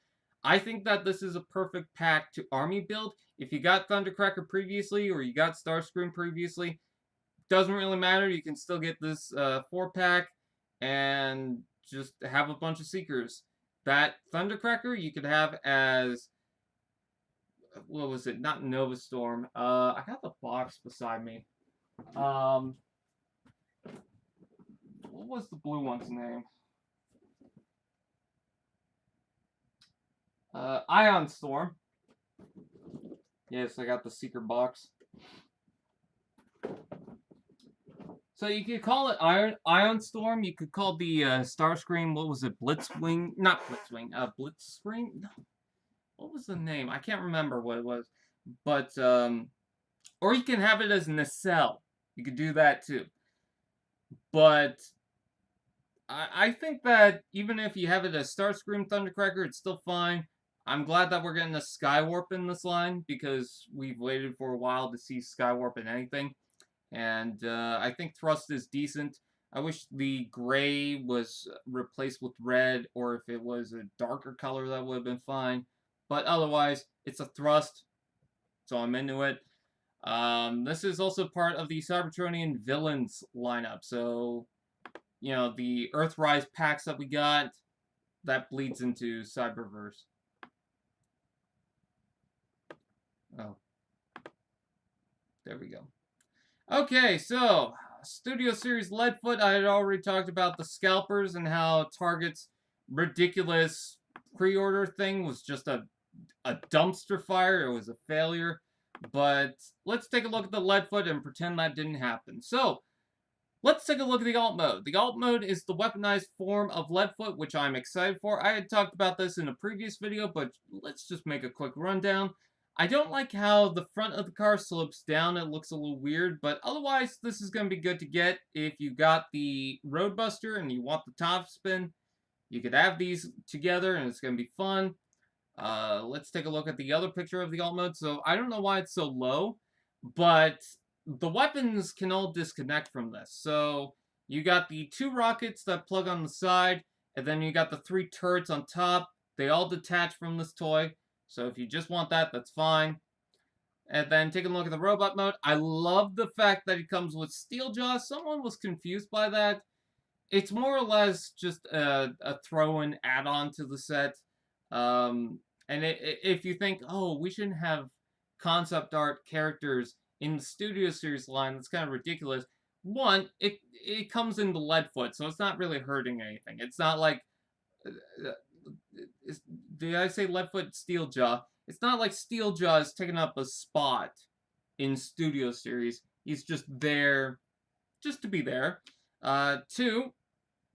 I think that this is a perfect pack to army build. If you got Thundercracker previously or you got Starscream previously, doesn't really matter. You can still get this 4-pack and just have a bunch of Seekers. That Thundercracker you could have as, what was it? Not Nova Storm. I got the box beside me. What was the blue one's name? Ion Storm. Yes, I got the Seeker box. So you could call it Ion Storm. You could call the Starscream, what was it? Blitzwing? Not Blitzwing. Blitzspring? No. What was the name? I can't remember what it was. But, or you can have it as Nacelle. You could do that too. But I think that even if you have it as Starscream Thundercracker, it's still fine. I'm glad that we're getting a Skywarp in this line because we've waited for a while to see Skywarp in anything. And I think Thrust is decent. I wish the gray was replaced with red, or if it was a darker color, that would have been fine. But otherwise, it's a Thrust, so I'm into it. This is also part of the Cybertronian Villains lineup, so, you know, the Earthrise packs that we got, that bleeds into Cyberverse. Oh. There we go. Okay, so, Studio Series Leadfoot, I had already talked about the Scalpers and how Target's ridiculous pre-order thing was just a dumpster fire. It was a failure. But let's take a look at the Leadfoot and pretend that didn't happen. So, let's take a look at the alt mode. The alt mode is the weaponized form of Leadfoot, which I'm excited for. I had talked about this in a previous video, but let's just make a quick rundown. I don't like how the front of the car slopes down. It looks a little weird, but otherwise, this is going to be good to get. If you got the Roadbuster and you want the top spin, you could have these together, and it's going to be fun. Let's take a look at the other picture of the alt mode. So, I don't know why it's so low, but the weapons can all disconnect from this. So, you got the 2 rockets that plug on the side, and then you got the 3 turrets on top. They all detach from this toy. So if you just want that, that's fine. And then taking a look at the robot mode, I love the fact that it comes with steel jaws. Someone was confused by that. It's more or less just a throw-in add-on to the set. And if you think, oh, we shouldn't have concept art characters in the Studio Series line, that's kind of ridiculous. One, it comes in the Leadfoot, so it's not really hurting anything. It's not like... did I say Leadfoot Steeljaw? It's not like Steeljaw is taking up a spot in Studio Series. He's just there, just to be there. 2,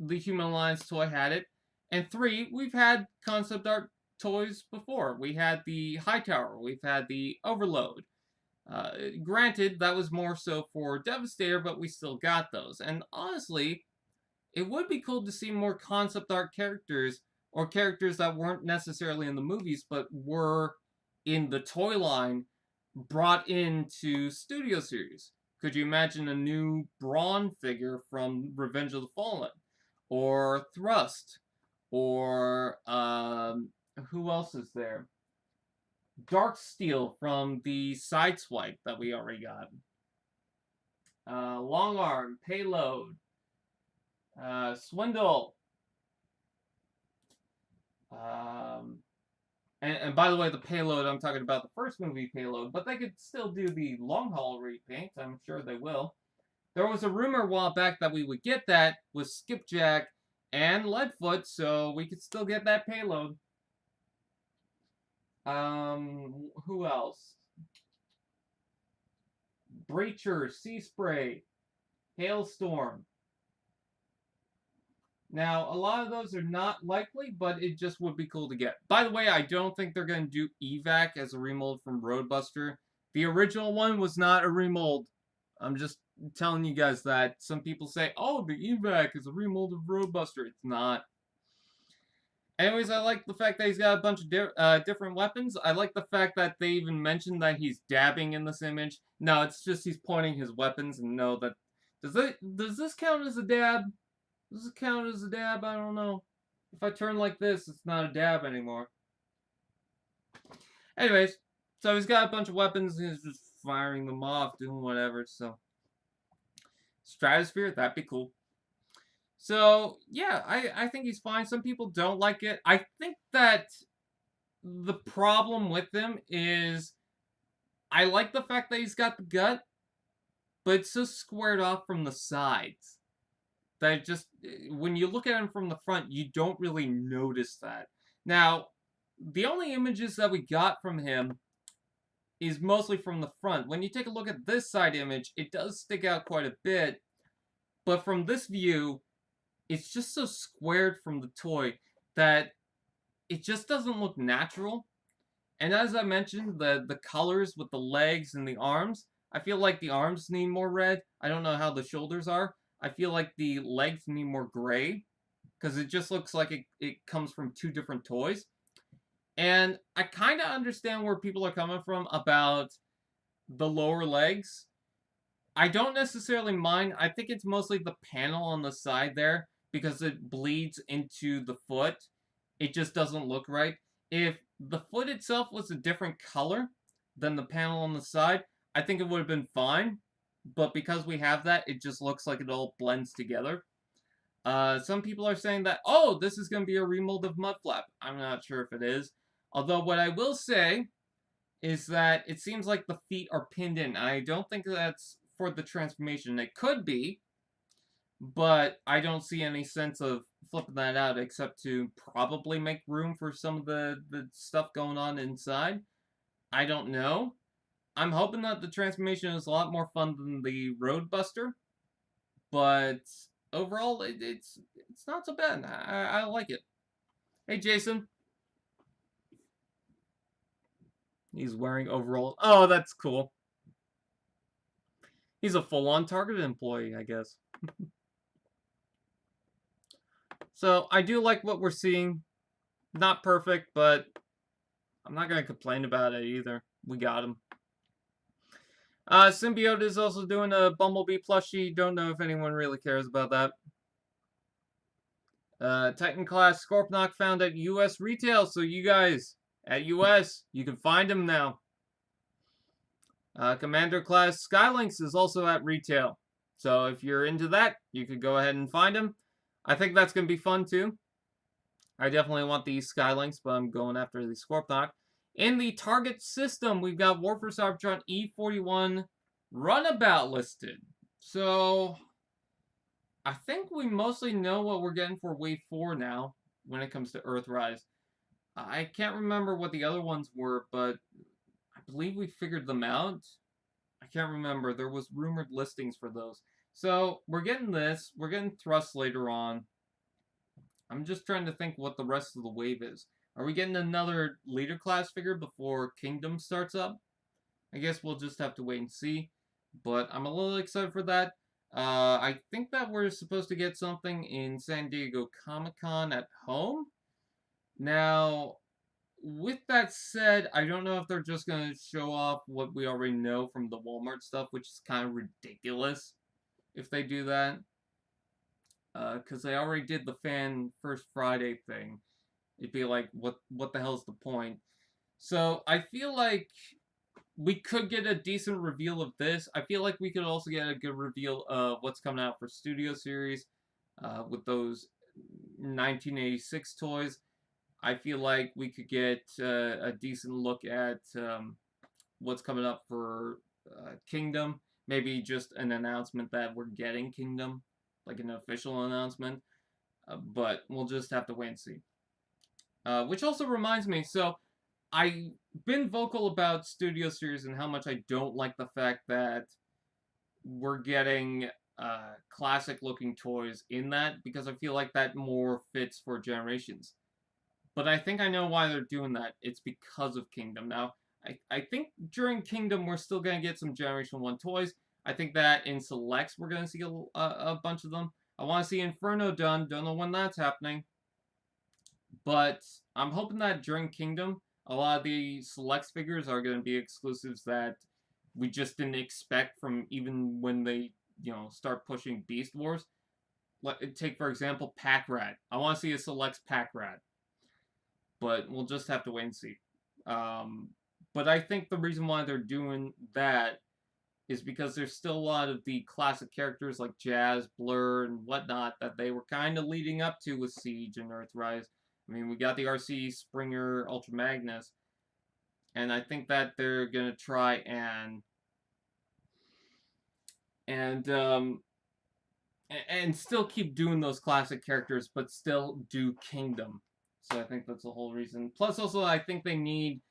the Human Alliance toy had it. And 3, we've had concept art toys before. We had the Hightower. We've had the Overload. Granted, that was more so for Devastator, but we still got those. And honestly, it would be cool to see more concept art characters, or characters that weren't necessarily in the movies, but were in the toy line, brought into Studio Series. Could you imagine a new Brawn figure from Revenge of the Fallen? Or Thrust? Or, who else is there? Darksteel from the Sideswipe that we already got. Long Arm, Payload, Swindle. And by the way, the Payload, I'm talking about the first movie Payload, but they could still do the long haul repaint. I'm sure they will. There was a rumor a while back that we would get that with Skipjack and Leadfoot, so we could still get that Payload. Who else? Breacher, Sea Spray, Hailstorm. Now, a lot of those are not likely, but it just would be cool to get. By the way, I don't think they're going to do Evac as a remold from Roadbuster. The original one was not a remold. I'm just telling you guys that. Some people say, oh, the Evac is a remold of Roadbuster. It's not. Anyways, I like the fact that he's got a bunch of different weapons. I like the fact that they even mentioned that he's dabbing in this image. No, it's just he's pointing his weapons, and know that does this count as a dab? Does it count as a dab? I don't know. If I turn like this, it's not a dab anymore. Anyways, so he's got a bunch of weapons, and he's just firing them off, doing whatever. So Stratosphere, that'd be cool. So yeah, I think he's fine. Some people don't like it. I think that the problem with him is I like the fact that he's got the gut, but it's so squared off from the sides that just when you look at him from the front, you don't really notice that. Now, the only images that we got from him is mostly from the front. When you take a look at this side image, it does stick out quite a bit, but from this view, it's just so squared from the toy that it just doesn't look natural. And as I mentioned, the colors with the legs and the arms, I feel like the arms need more red. I don't know how the shoulders are. I feel like the legs need more gray, because it just looks like it comes from two different toys. And I kind of understand where people are coming from about the lower legs. I don't necessarily mind. I think it's mostly the panel on the side there, because it bleeds into the foot. It just doesn't look right. If the foot itself was a different color than the panel on the side, I think it would have been fine. But because we have that, it just looks like it all blends together. Some people are saying that, oh, this is going to be a remold of Mudflap. I'm not sure if it is. Although what I will say is that it seems like the feet are pinned in. I don't think that's for the transformation. It could be, but I don't see any sense of flipping that out except to probably make room for some of the stuff going on inside. I don't know. I'm hoping that the transformation is a lot more fun than the Roadbuster, but overall, it's not so bad. I like it. Hey, Jason. He's wearing overalls. Oh, that's cool. He's a full-on Target employee, I guess. So, I do like what we're seeing. Not perfect, but I'm not going to complain about it either. We got him. Symbiote is also doing a Bumblebee plushie. Don't know if anyone really cares about that. Titan class Scorponok found at US retail, so you guys at US, you can find him now. Commander class Skylynx is also at retail, so if you're into that, you could go ahead and find him. I think that's going to be fun too. I definitely want the Skylynx, but I'm going after the Scorponok. In the target system, we've got Warfare Cybertron E41 Runabout listed. So, I think we mostly know what we're getting for Wave 4 now, when it comes to Earthrise. I can't remember what the other ones were, but I believe we figured them out. I can't remember. There was rumored listings for those. So, we're getting this. We're getting Thrust later on. I'm just trying to think what the rest of the wave is. Are we getting another leader class figure before Kingdom starts up? I guess we'll just have to wait and see. But I'm a little excited for that. I think that we're supposed to get something in San Diego Comic-Con at home. Now, with that said, I don't know if they're just going to show off what we already know from the Walmart stuff, which is kind of ridiculous if they do that. Because they already did the Fan First Friday thing. It'd be like, what the hell's the point? So, I feel like we could get a decent reveal of this. I feel like we could also get a good reveal of what's coming out for Studio Series with those 1986 toys. I feel like we could get a decent look at what's coming up for Kingdom. Maybe just an announcement that we're getting Kingdom, like an official announcement. But we'll just have to wait and see. Which also reminds me, so I've been vocal about Studio Series and how much I don't like the fact that we're getting classic-looking toys in that, because I feel like that more fits for Generations. But I think I know why they're doing that. It's because of Kingdom. Now, I think during Kingdom we're still going to get some Generation 1 toys. I think that in Selects we're going to see a bunch of them. I want to see Inferno done. Don't know when that's happening. But I'm hoping that during Kingdom, a lot of the select figures are going to be exclusives that we just didn't expect from even when they, start pushing Beast Wars. Take, for example, Pack Rat. I want to see a select Pack Rat, but we'll just have to wait and see. But I think the reason why they're doing that is because there's still a lot of the classic characters like Jazz, Blur, and whatnot that they were kind of leading up to with Siege and Earthrise. I mean, we got the RC Springer Ultra Magnus, and I think that they're gonna try and um, and still keep doing those classic characters, but still do Kingdom. So I think that's the whole reason. Plus, also, I think they need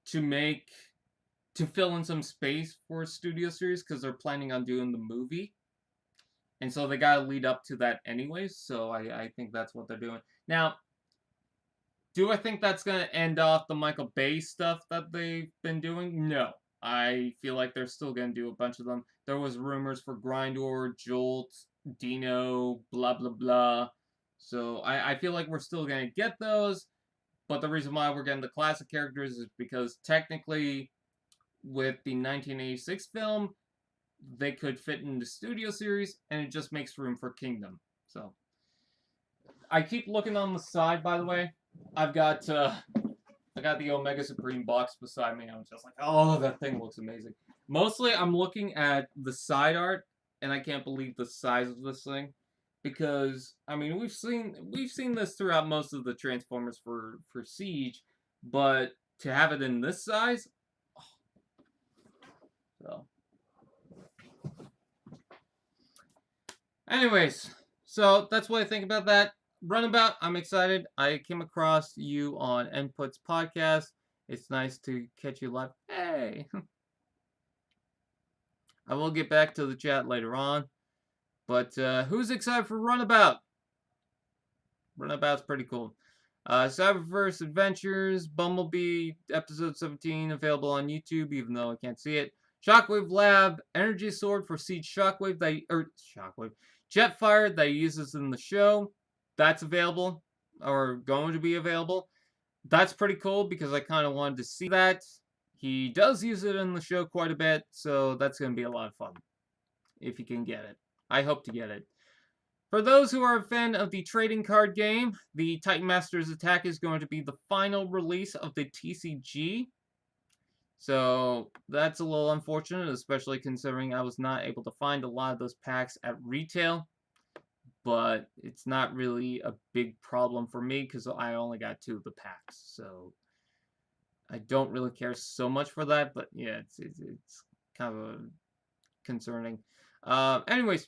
to fill in some space for a studio series because they're planning on doing the movie. And so they gotta lead up to that anyways, so I think that's what they're doing. Now, do I think that's gonna end off the Michael Bay stuff that they've been doing? No. I feel like they're still gonna do a bunch of them. There was rumors for Grindor, Jolt, Dino, blah blah blah. So I feel like we're still gonna get those, but the reason why we're getting the classic characters is because technically with the 1986 film, they could fit in the studio series, and it just makes room for Kingdom. So I keep looking on the side. By the way, I got the Omega Supreme box beside me. I'm just like, oh, that thing looks amazing. Mostly, I'm looking at the side art, and I can't believe the size of this thing, because I mean we've seen this throughout most of the Transformers for Siege, but to have it in this size, oh, so. Anyways, so that's what I think about that. Runabout, I'm excited. I came across you on Inputs Podcast. It's nice to catch you live. Hey! I will get back to the chat later on. But who's excited for Runabout? Runabout's pretty cool. Cyberverse Adventures, Bumblebee, episode 17, available on YouTube, even though I can't see it. Shockwave Lab, Energy Sword for Siege Shockwave, Jetfire that he uses in the show. That's available, or going to be available. That's pretty cool because I kind of wanted to see that. He does use it in the show quite a bit, so that's going to be a lot of fun. If you can get it. I hope to get it. For those who are a fan of the trading card game, the Titan Master's Attack is going to be the final release of the TCG. So that's a little unfortunate, especially considering I was not able to find a lot of those packs at retail. But it's not really a big problem for me because I only got 2 of the packs. So I don't really care so much for that. But yeah, it's kind of concerning. Anyways.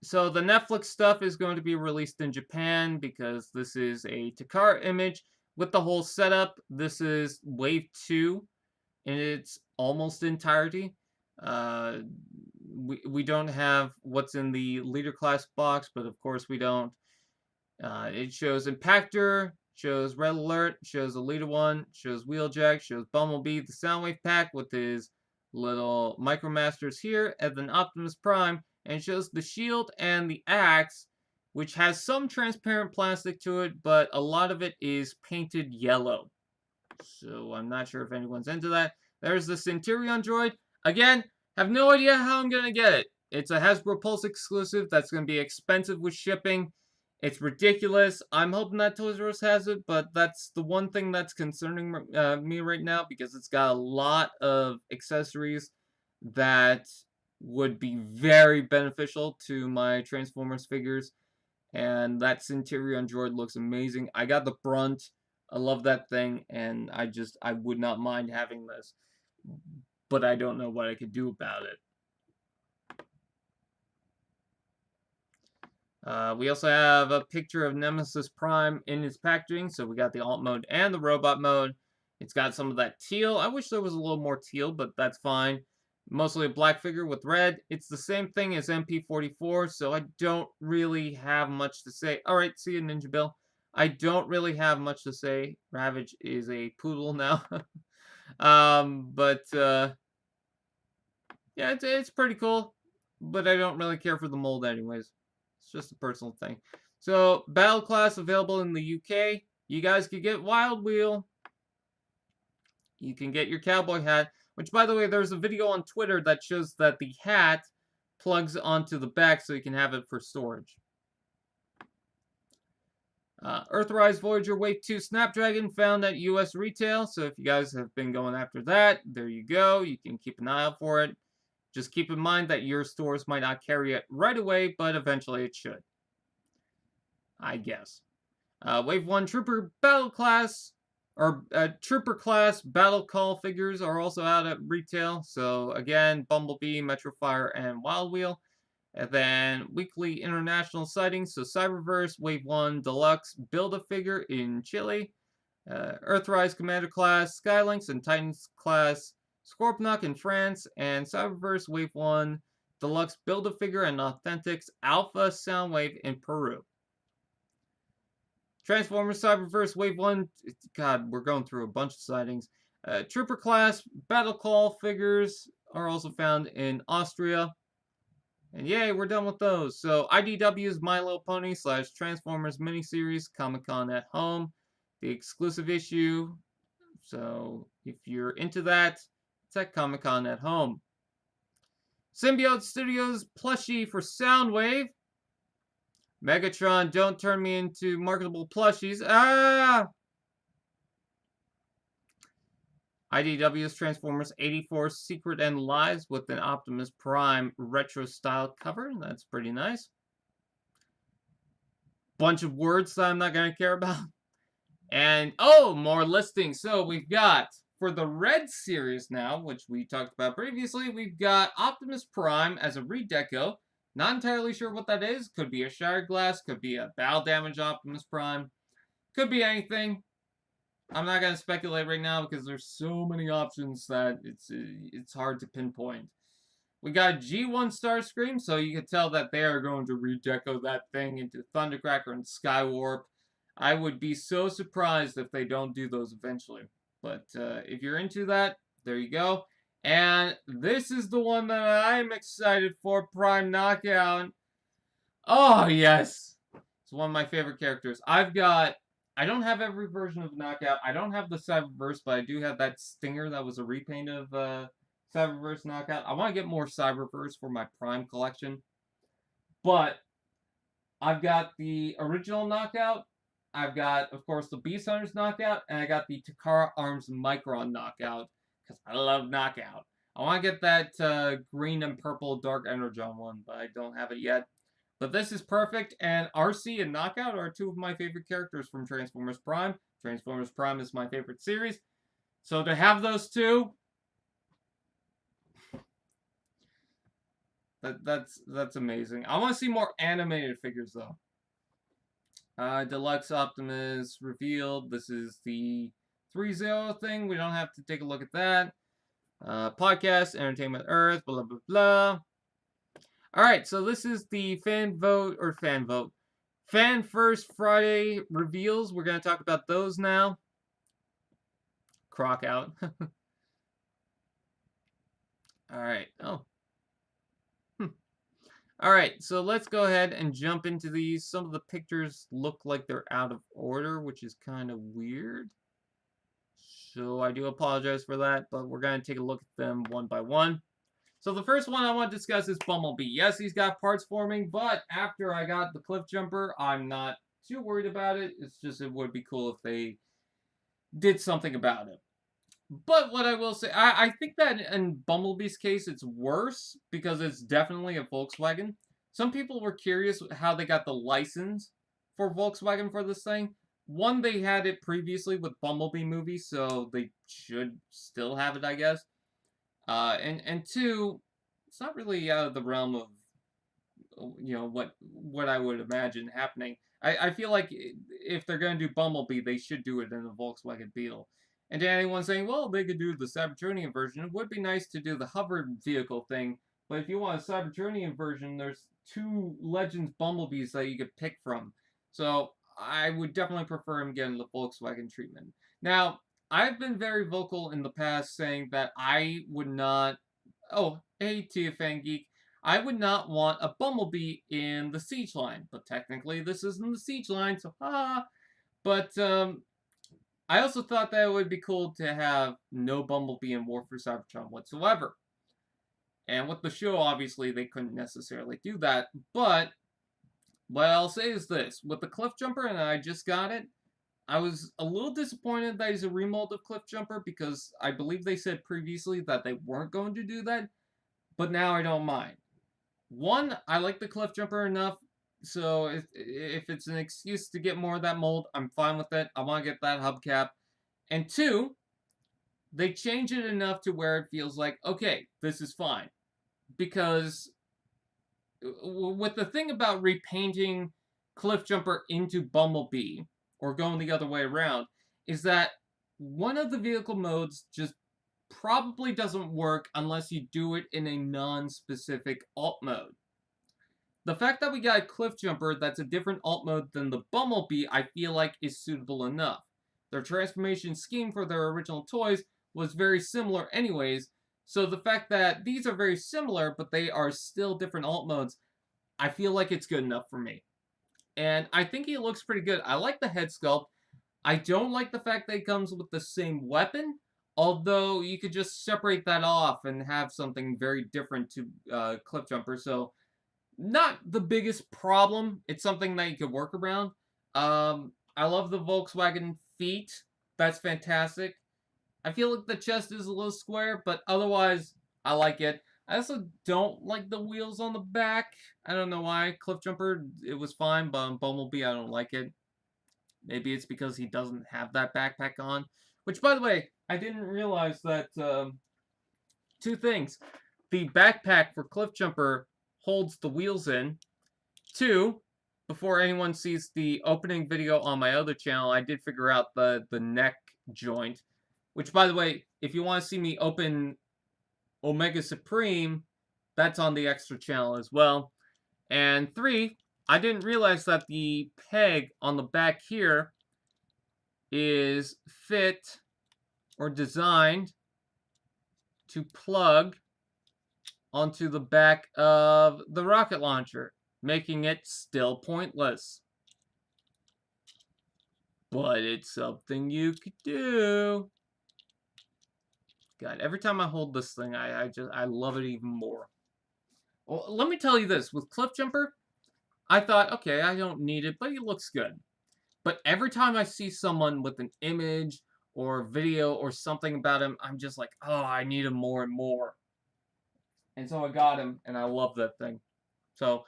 So the Netflix stuff is going to be released in Japan because this is a Takara image with the whole setup. This is Wave 2 in its almost entirety. We don't have what's in the leader class box, but of course we don't. It shows Impactor, shows Red Alert, shows Elita 1, shows Wheeljack, shows Bumblebee, the Soundwave pack with his little Micromasters here, and then Optimus Prime, and it shows the shield and the axe, which has some transparent plastic to it, but a lot of it is painted yellow. So I'm not sure if anyone's into that. There's the Centurion droid. Again, have no idea how I'm going to get it. It's a Hasbro Pulse exclusive that's going to be expensive with shipping. It's ridiculous. I'm hoping that Toys R Us has it, but that's the one thing that's concerning me right now because it's got a lot of accessories that would be very beneficial to my Transformers figures. And that Centurion droid looks amazing. I got the Brunt. I love that thing, and I would not mind having this. But I don't know what I could do about it. We also have a picture of Nemesis Prime in his packaging. So we got the alt mode and the robot mode. It's got some of that teal. I wish there was a little more teal, but that's fine. Mostly a black figure with red. It's the same thing as MP44, so I don't really have much to say. Alright, see you, Ninja Bill. I don't really have much to say. Ravage is a poodle now. Yeah, it's pretty cool. But I don't really care for the mold anyways. It's just a personal thing. So, Battle Class available in the UK. You guys could get Wild Wheel. You can get your cowboy hat, which, by the way, there's a video on Twitter that shows that the hat plugs onto the back so you can have it for storage. Earthrise Voyager Wave 2 Snapdragon found at US retail, so if you guys have been going after that, there you go. You can keep an eye out for it. Just keep in mind that your stores might not carry it right away, but eventually it should. I guess. Wave 1 Trooper Battle Class, or Trooper Class Battle Call figures are also out at retail. So again, Bumblebee, Metrofire, and Wild Wheel. And then weekly international sightings. So Cyberverse Wave 1 Deluxe Build-A-Figure in Chile. Earthrise Commander Class Skylynx and Titans Class Scorponok in France. And Cyberverse Wave 1 Deluxe Build-A-Figure and Authentics Alpha Soundwave in Peru. Transformers Cyberverse Wave 1, God, we're going through a bunch of sightings. Trooper Class Battle Call figures are also found in Austria. And yay, we're done with those. So IDW's My Little Pony / Transformers miniseries, Comic-Con at Home, the exclusive issue. So if you're into that, it's at Comic-Con at Home. Symbiote Studios plushie for Soundwave. Megatron, don't turn me into marketable plushies. Ah! IDW's Transformers 84 Secret and Lies with an Optimus Prime retro style cover. That's pretty nice. Bunch of words that I'm not going to care about. And, oh, more listings. So we've got, for the Red series now, which we talked about previously, we've got Optimus Prime as a redeco. Not entirely sure what that is. Could be a Shattered Glass, could be a Battle Damage Optimus Prime. Could be anything. I'm not going to speculate right now because there's so many options that it's hard to pinpoint. We got G1 Starscream, so you can tell that they are going to redeco that thing into Thundercracker and Skywarp. I would be so surprised if they don't do those eventually. But if you're into that, there you go. And this is the one that I'm excited for, Prime Knockout. Oh, yes. It's one of my favorite characters. I don't have every version of Knockout. I don't have the Cyberverse, but I do have that Stinger that was a repaint of Cyberverse Knockout. I want to get more Cyberverse for my Prime collection. But I've got the original Knockout. I've got, of course, the Beast Hunters Knockout. And I got the Takara Arms Micron Knockout. Because I love Knockout. I want to get that green and purple Dark Energon one, but I don't have it yet. But this is perfect, and RC and Knockout are two of my favorite characters from Transformers Prime. Transformers Prime is my favorite series. So to have those two, that's amazing. I want to see more animated figures, though. Deluxe Optimus revealed. This is the 3-0 thing. We don't have to take a look at that. Podcast, Entertainment Earth, blah, blah, blah. Alright, so this is the Fan First Friday reveals. We're going to talk about those now. Croc out. Alright, Alright, so let's go ahead and jump into these. Some of the pictures look like they're out of order, which is kind of weird. So I do apologize for that, but we're going to take a look at them one by one. So the first one I want to discuss is Bumblebee. Yes, he's got parts forming, but after I got the Cliff Jumper, I'm not too worried about it. It's just it would be cool if they did something about it. But what I will say, I think that in Bumblebee's case, it's worse because it's definitely a Volkswagen. Some people were curious how they got the license for Volkswagen for this thing. One, they had it previously with Bumblebee movies, so they should still have it, I guess. And two, it's not really out of the realm of, you know, what I would imagine happening. I feel like if they're going to do Bumblebee, they should do it in a Volkswagen Beetle. And to anyone saying, well, they could do the Cybertronian version, it would be nice to do the hover vehicle thing. But if you want a Cybertronian version, there's 2 Legends Bumblebees that you could pick from. So I would definitely prefer him getting the Volkswagen treatment. Now, I've been very vocal in the past saying that I would not... Oh, hey, TFN Geek. I would not want a Bumblebee in the Siege line, but technically this isn't the Siege line, so But I also thought that it would be cool to have no Bumblebee in War for Cybertron whatsoever. And with the show, obviously, they couldn't necessarily do that, but what I'll say is this. With the Cliffjumper, and I just got it, I was a little disappointed that he's a remold of Cliffjumper because I believe they said previously that they weren't going to do that, but now I don't mind. One, I like the Cliffjumper enough, so if it's an excuse to get more of that mold, I'm fine with it. I want to get that hubcap. And two, they change it enough to where it feels like, okay, this is fine. Because with the thing about repainting Cliffjumper into Bumblebee, or going the other way around, is that one of the vehicle modes just probably doesn't work unless you do it in a non-specific alt mode. The fact that we got a Cliffjumper that's a different alt mode than the Bumblebee, I feel like is suitable enough. Their transformation scheme for their original toys was very similar anyways, so the fact that these are very similar, but they are still different alt modes, I feel like it's good enough for me. And I think he looks pretty good. I like the head sculpt. I don't like the fact that he comes with the same weapon, although you could just separate that off and have something very different to Cliffjumper, so not the biggest problem. It's something that you could work around. I love the Volkswagen feet. That's fantastic. I feel like the chest is a little square, but otherwise, I like it. I also don't like the wheels on the back. I don't know why. Cliffjumper, it was fine, but on Bumblebee, I don't like it. Maybe it's because he doesn't have that backpack on. Which, by the way, I didn't realize that, two things. The backpack for Cliffjumper holds the wheels in. Two, before anyone sees the opening video on my other channel, I did figure out the neck joint. Which, by the way, if you want to see me open Omega Supreme, that's on the extra channel as well. And three, I didn't realize that the peg on the back here is fit or designed to plug onto the back of the rocket launcher, making it still pointless. But it's something you could do. God, every time I hold this thing, I love it even more. Well, let me tell you this, with Cliffjumper, I thought, okay, I don't need it, but it looks good. But every time I see someone with an image or video or something about him, I'm just like, oh, I need him more and more. And so I got him, and I love that thing. So,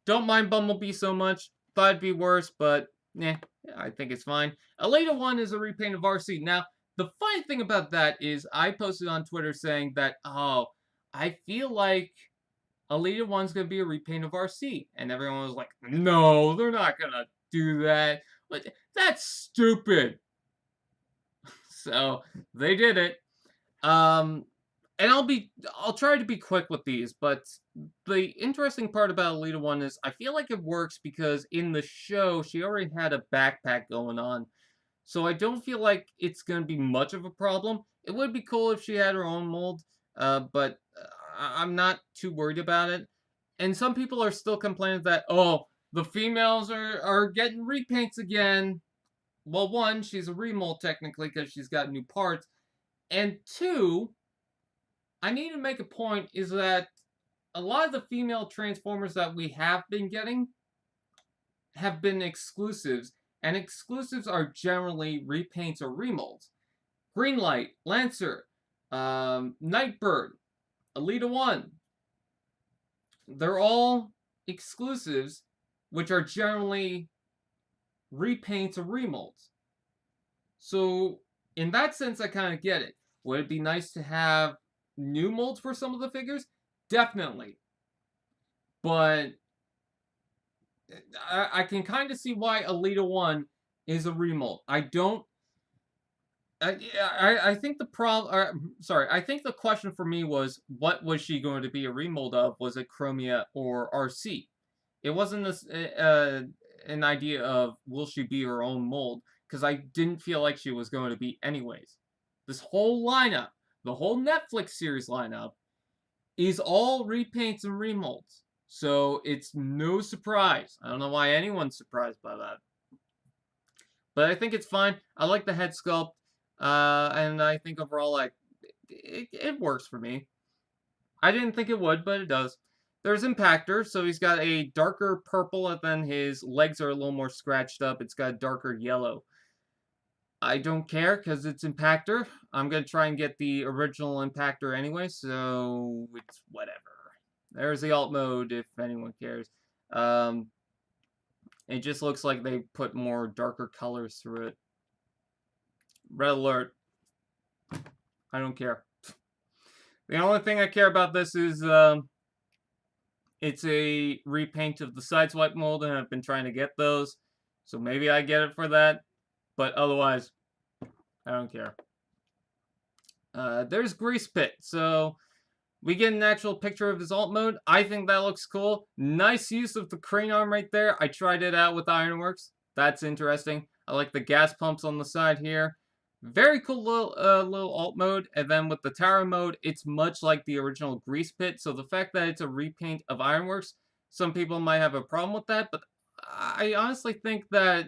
don't mind Bumblebee so much. Thought it'd be worse, but, I think it's fine. Alita 1 is a repaint of RC. Now, the funny thing about that is I posted on Twitter saying that, oh, I feel like Alita 1's going to be a repaint of RC. And everyone was like, no, they're not going to do that. But that's stupid. So, they did it. And I'll try to be quick with these, but the interesting part about Alita 1 is I feel like it works because in the show, she already had a backpack going on. So I don't feel like it's going to be much of a problem. It would be cool if she had her own mold, but I'm not too worried about it. And some people are still complaining that, oh, the females are getting repaints again. Well, one, she's a remold technically because she's got new parts. And two, I need to make a point is that a lot of the female Transformers that we have been getting have been exclusives, and exclusives are generally repaints or remolds. Greenlight, Lancer, Nightbird, Alita 1. They're all exclusives, which are generally repaints or remolds. So, in that sense, I kind of get it. Would it be nice to have new molds for some of the figures? Definitely. But I can kind of see why Alita 1 is a remold. I don't... I think the problem... sorry, I think the question for me was, what was she going to be a remold of? Was it Chromia or RC? It wasn't an idea of, will she be her own mold? Because I didn't feel like she was going to be anyways. This whole lineup, the whole Netflix series lineup, is all repaints and remolds. So it's no surprise. I don't know why anyone's surprised by that. But I think it's fine. I like the head sculpt. And I think overall, like, it works for me. I didn't think it would, but it does. There's Impactor, so he's got a darker purple, and then his legs are a little more scratched up. It's got a darker yellow. I don't care, because it's Impactor. I'm going to try and get the original Impactor anyway, so it's whatever. There's the alt mode, if anyone cares. It just looks like they put more darker colors through it. Red alert. I don't care. The only thing I care about this is, it's a repaint of the Sideswipe mold, and I've been trying to get those. So maybe I get it for that. But otherwise, I don't care. There's Grease Pit. So we get an actual picture of his alt mode. I think that looks cool. Nice use of the crane arm right there. I tried it out with Ironworks. That's interesting. I like the gas pumps on the side here. Very cool little alt mode. And then with the tower mode, it's much like the original Grease Pit. So the fact that it's a repaint of Ironworks, some people might have a problem with that. But I honestly think that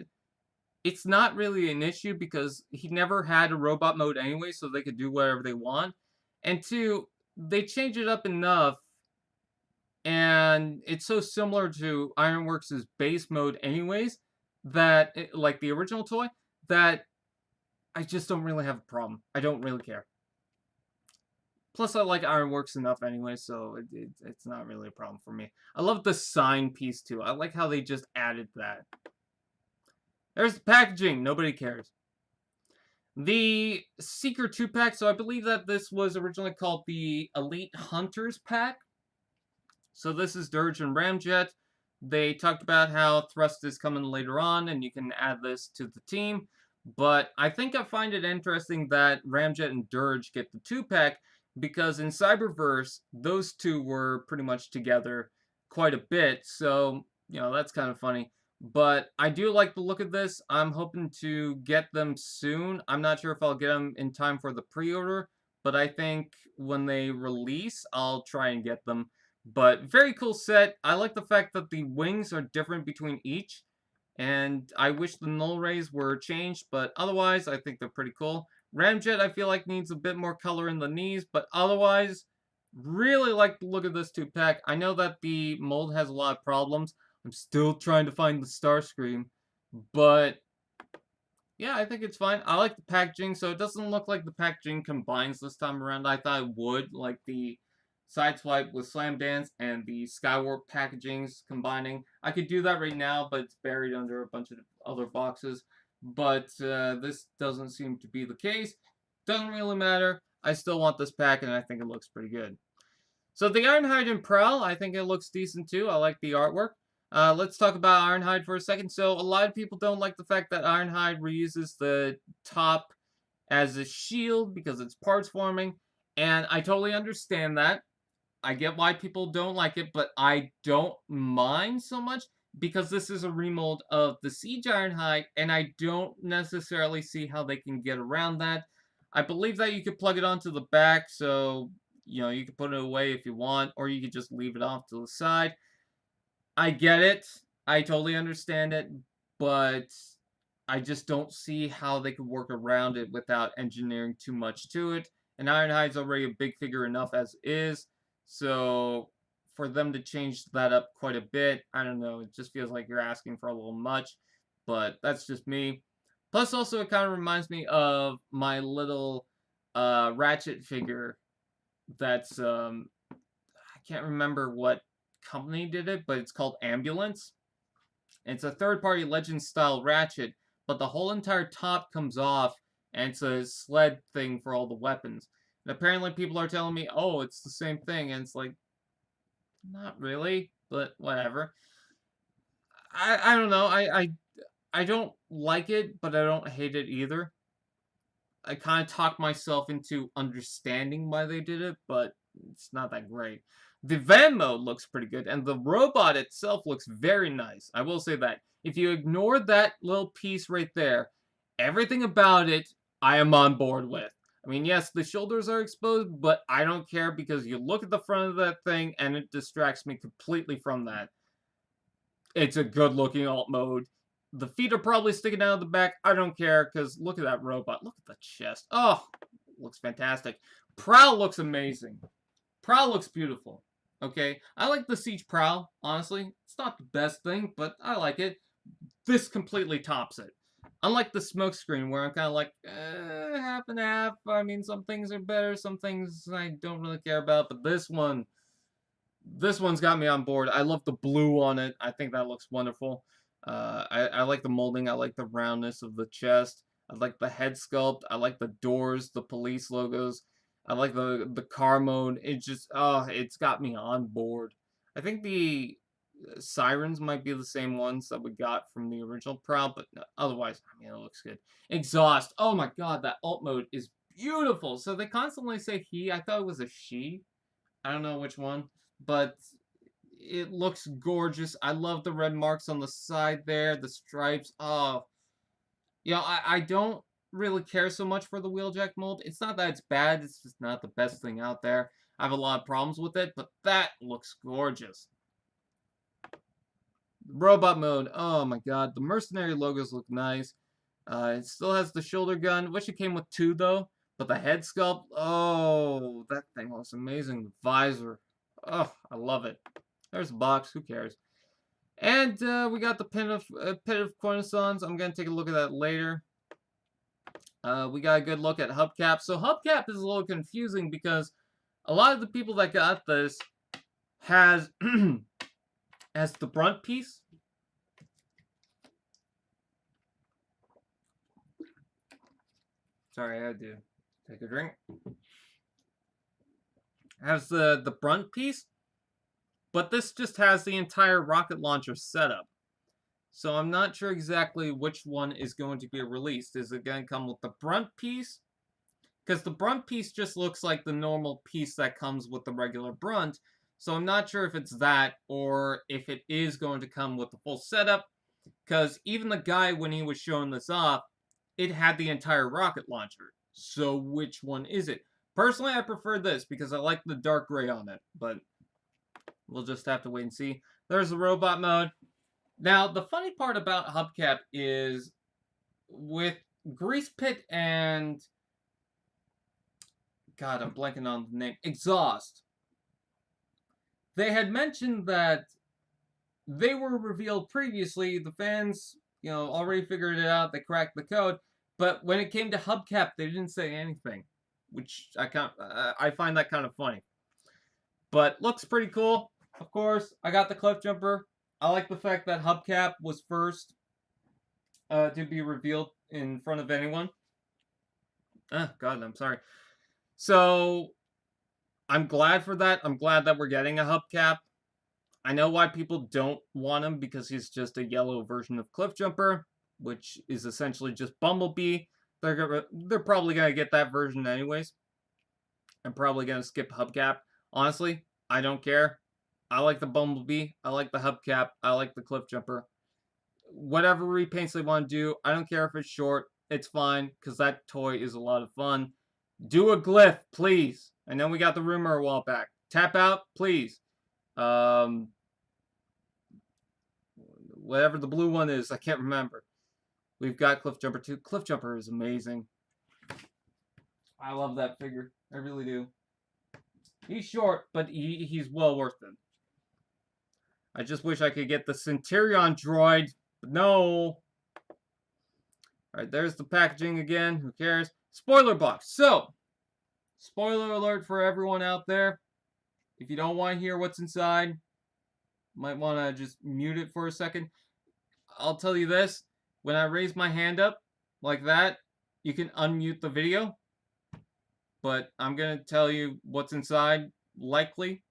it's not really an issue because he never had a robot mode anyway, so they could do whatever they want. And two, they change it up enough, and it's so similar to Ironworks' base mode anyways, that, like the original toy, that I just don't really have a problem. I don't really care. Plus, I like Ironworks enough anyway, so it's not really a problem for me. I love the sign piece, too. I like how they just added that. There's the packaging. Nobody cares. The Seeker 2-pack, so I believe that this was originally called the Elite Hunters pack. So this is Dirge and Ramjet. They talked about how Thrust is coming later on, and you can add this to the team. But I think I find it interesting that Ramjet and Dirge get the 2-pack, because in Cyberverse, those two were pretty much together quite a bit. So, you know, that's kind of funny. But I do like the look of this. I'm hoping to get them soon. I'm not sure if I'll get them in time for the pre-order, but I think when they release, I'll try and get them. But very cool set. I like the fact that the wings are different between each, and I wish the null rays were changed, but otherwise, I think they're pretty cool. Ramjet, I feel like, needs a bit more color in the knees, but otherwise, really like the look of this 2-pack. I know that the mold has a lot of problems. I'm still trying to find the Starscream, but yeah, I think it's fine. I like the packaging, so it doesn't look like the packaging combines this time around. I thought it would, like the Sideswipe with Slam Dance and the Skywarp packagings combining. I could do that right now, but it's buried under a bunch of other boxes. But this doesn't seem to be the case. Doesn't really matter. I still want this pack, and I think it looks pretty good. So the Ironhide and Prowl, I think it looks decent too. I like the artwork. Let's talk about Ironhide for a second. So a lot of people don't like the fact that Ironhide reuses the top as a shield because it's parts forming, and I totally understand that. I get why people don't like it, but I don't mind so much because this is a remold of the Siege Ironhide, and I don't necessarily see how they can get around that. I believe that you could plug it onto the back, so, you know, you can put it away if you want, or you could just leave it off to the side. I get it. I totally understand it, but I just don't see how they could work around it without engineering too much to it. And Ironhide's already a big figure enough as is, so for them to change that up quite a bit, I don't know, it just feels like you're asking for a little much, but that's just me. Plus, also, it kind of reminds me of my little Ratchet figure that's, I can't remember what company did it, but it's called Ambulance. It's a third-party Legend-style Ratchet, but the whole entire top comes off, and it's a sled thing for all the weapons. And apparently people are telling me, oh, it's the same thing, and it's like, not really, but whatever. I don't know, I don't like it, but I don't hate it either. I kind of talked myself into understanding why they did it, but it's not that great. The van mode looks pretty good, and the robot itself looks very nice. I will say that. If you ignore that little piece right there, everything about it, I am on board with. I mean, yes, the shoulders are exposed, but I don't care because you look at the front of that thing and it distracts me completely from that. It's a good looking alt mode. The feet are probably sticking out of the back. I don't care because look at that robot. Look at the chest. Oh, looks fantastic. Prowl looks amazing. Prowl looks beautiful. Okay, I like the Siege Prowl, honestly. It's not the best thing, but I like it. This completely tops it. Unlike the Smokescreen, where I'm kind of like, half and half. I mean, some things are better, some things I don't really care about, but this one's got me on board. I love the blue on it. I think that looks wonderful. I like the molding. I like the roundness of the chest. I like the head sculpt. I like the doors, the police logos. I like the car mode. It just, it's got me on board. I think the sirens might be the same ones that we got from the original Prowl, but otherwise, I mean, it looks good. Exhaust. Oh my god, that alt mode is beautiful. So they constantly say he. I thought it was a she. I don't know which one, but it looks gorgeous. I love the red marks on the side there, the stripes. Oh, you know, I don't really care so much for the wheeljack mold. It's not that it's bad, it's just not the best thing out there. I have a lot of problems with it, but that looks gorgeous. Robot mode, oh my god. The mercenary logos look nice. It still has the shoulder gun. Wish it came with 2 though. But the head sculpt, oh, that thing looks amazing. The visor, oh, I love it. There's a box, who cares? And we got the pit of Cornisons. I'm going to take a look at that later. We got a good look at hubcap. So hubcap is a little confusing because a lot of the people that got this has as the brunt piece. Sorry, I had to take a drink. Has the brunt piece, but this just has the entire rocket launcher setup. So I'm not sure exactly which one is going to be released. Is it going to come with the brunt piece? Because the brunt piece just looks like the normal piece that comes with the regular brunt. So I'm not sure if it's that or if it is going to come with the full setup. Because even the guy, when he was showing this off, it had the entire rocket launcher. So which one is it? Personally, I prefer this because I like the dark gray on it. But we'll just have to wait and see. There's the robot mode. Now, the funny part about hubcap is with Grease Pit and... God, I'm blanking on the name. Exhaust. They had mentioned that they were revealed previously. The fans, you know, already figured it out. They cracked the code. But when it came to hubcap, they didn't say anything. Which I find that kind of funny. But looks pretty cool. Of course, I got the cliff jumper. I like the fact that hubcap was first to be revealed in front of anyone. God, I'm sorry. So, I'm glad for that. I'm glad that we're getting a hubcap. I know why people don't want him, because he's just a yellow version of Cliffjumper, which is essentially just Bumblebee. They're probably going to get that version anyways. I'm probably going to skip hubcap. Honestly, I don't care. I like the Bumblebee. I like the hubcap. I like the Cliffjumper. Whatever repaints they want to do, I don't care if it's short. It's fine, because that toy is a lot of fun. Do a glyph, please. I know we got the rumor a while back. Tap out, please. Whatever the blue one is, I can't remember. We've got Cliffjumper 2. Cliffjumper is amazing. I love that figure. I really do. He's short, but he's well worth it. I just wish I could get the Centurion droid, but no. Alright, there's the packaging again. Who cares? Spoiler box. So, spoiler alert for everyone out there. If you don't want to hear what's inside, might want to just mute it for a second. I'll tell you this. When I raise my hand up like that, you can unmute the video. But I'm going to tell you what's inside, likely.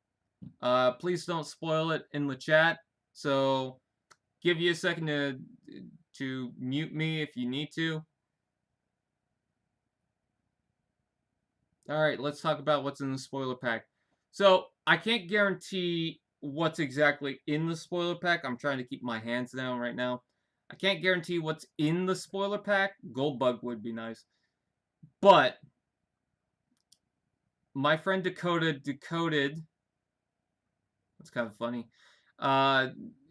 Please don't spoil it in the chat. So, give you a second to mute me if you need to. Alright, let's talk about what's in the spoiler pack. So, I can't guarantee what's exactly in the spoiler pack. I'm trying to keep my hands down right now. I can't guarantee what's in the spoiler pack. Goldbug would be nice. But, my friend Dakota decoded. That's kind of funny.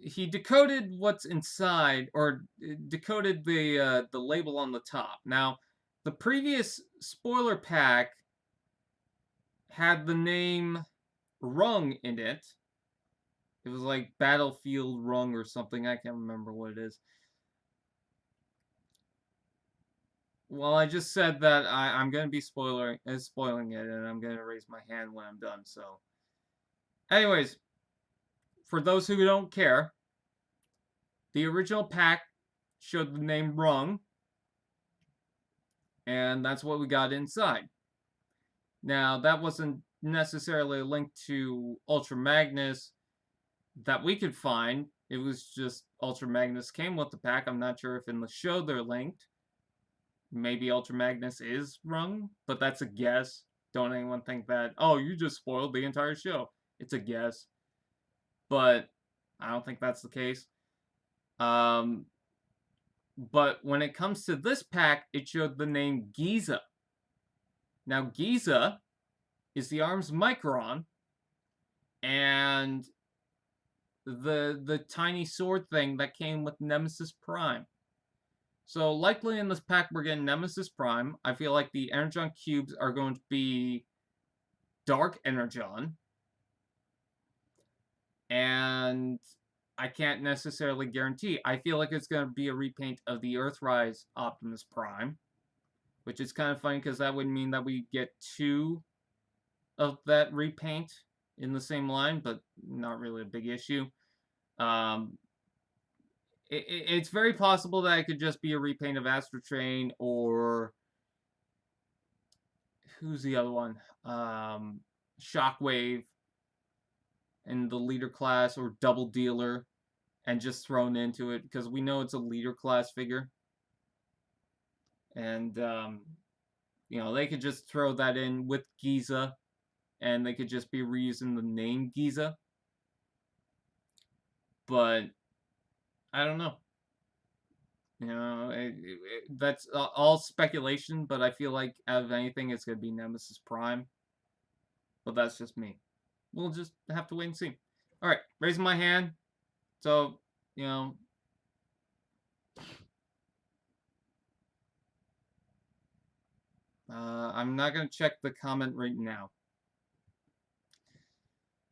He decoded what's inside, or decoded the label on the top. Now, the previous spoiler pack had the name Rung in it. It was like Battlefield Rung or something. I can't remember what it is. Well, I just said that I'm going to be spoiling it, and I'm going to raise my hand when I'm done. So, anyways, for those who don't care, the original pack showed the name Rung, and that's what we got inside. Now, that wasn't necessarily linked to Ultra Magnus that we could find. It was just Ultra Magnus came with the pack. I'm not sure if in the show they're linked. Maybe Ultra Magnus is Rung, but that's a guess. Don't anyone think that, oh, you just spoiled the entire show. It's a guess. But I don't think that's the case. But when it comes to this pack, it showed the name Giza. Now, Giza is the arm's Micron, and the tiny sword thing that came with Nemesis Prime. So likely in this pack we're getting Nemesis Prime. I feel like the Energon cubes are going to be Dark Energon. And I can't necessarily guarantee. I feel like it's going to be a repaint of the Earthrise Optimus Prime. Which is kind of funny because that would mean that we get 2 of that repaint in the same line, but not really a big issue. It's very possible that it could just be a repaint of Astro Train, or who's the other one? Shockwave in the leader class, or Double Dealer, and just thrown into it because we know it's a leader class figure. And you know, they could just throw that in with Giza, and they could just be reusing the name Giza. But I don't know. You know, that's all speculation, but I feel like out of anything, it's going to be Nemesis Prime. But that's just me. We'll just have to wait and see. Alright, raising my hand. So, you know, I'm not going to check the comment right now.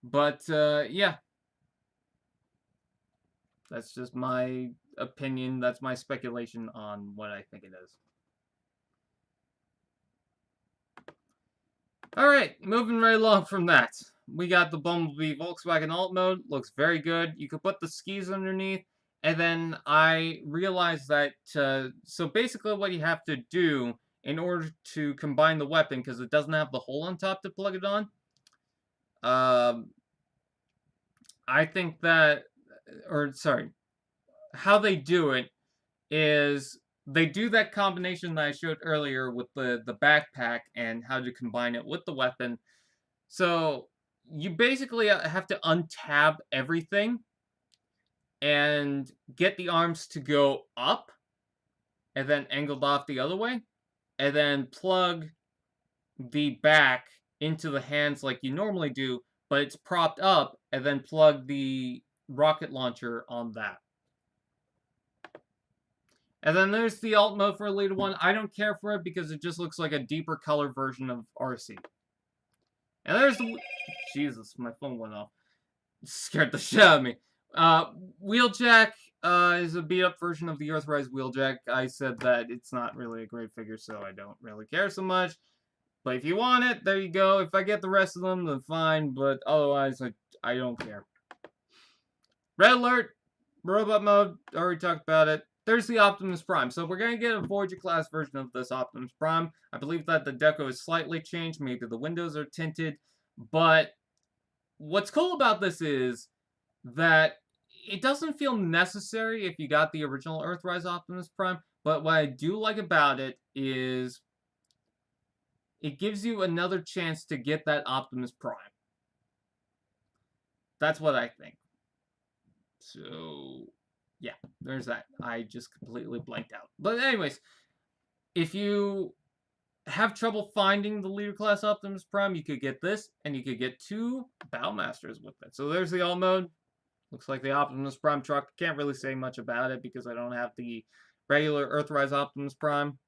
But, yeah. That's just my opinion. That's my speculation on what I think it is. Alright, moving right along from that. We got the Bumblebee Volkswagen Alt Mode. Looks very good. You could put the skis underneath. And then I realized that, so basically what you have to do in order to combine the weapon, because it doesn't have the hole on top to plug it on, I think that, or sorry, how they do it is they do that combination that I showed earlier with the backpack and how to combine it with the weapon. So you basically have to untab everything and get the arms to go up and then angled off the other way, and then plug the back into the hands like you normally do, but it's propped up, and then plug the rocket launcher on that. And then there's the alt mode for Elite 1. I don't care for it because it just looks like a deeper color version of RC. And there's the... Jesus, my phone went off. It scared the shit out of me. Wheeljack is a beat-up version of the Earthrise Wheeljack. I said that it's not really a great figure, so I don't really care so much. But if you want it, there you go. If I get the rest of them, then fine. But otherwise, I don't care. Red Alert, Robot Mode, already talked about it. There's the Optimus Prime. So we're going to get a Voyager class version of this Optimus Prime. I believe that the deco is slightly changed. Maybe the windows are tinted. But what's cool about this is that it doesn't feel necessary if you got the original Earthrise Optimus Prime. But what I do like about it is it gives you another chance to get that Optimus Prime. That's what I think. So, yeah, there's that. I just completely blanked out. But anyways, if you have trouble finding the leader class Optimus Prime, you could get this, and you could get 2 Battlemasters with it. So there's the alt mode. Looks like the Optimus Prime truck. Can't really say much about it because I don't have the regular Earthrise Optimus Prime.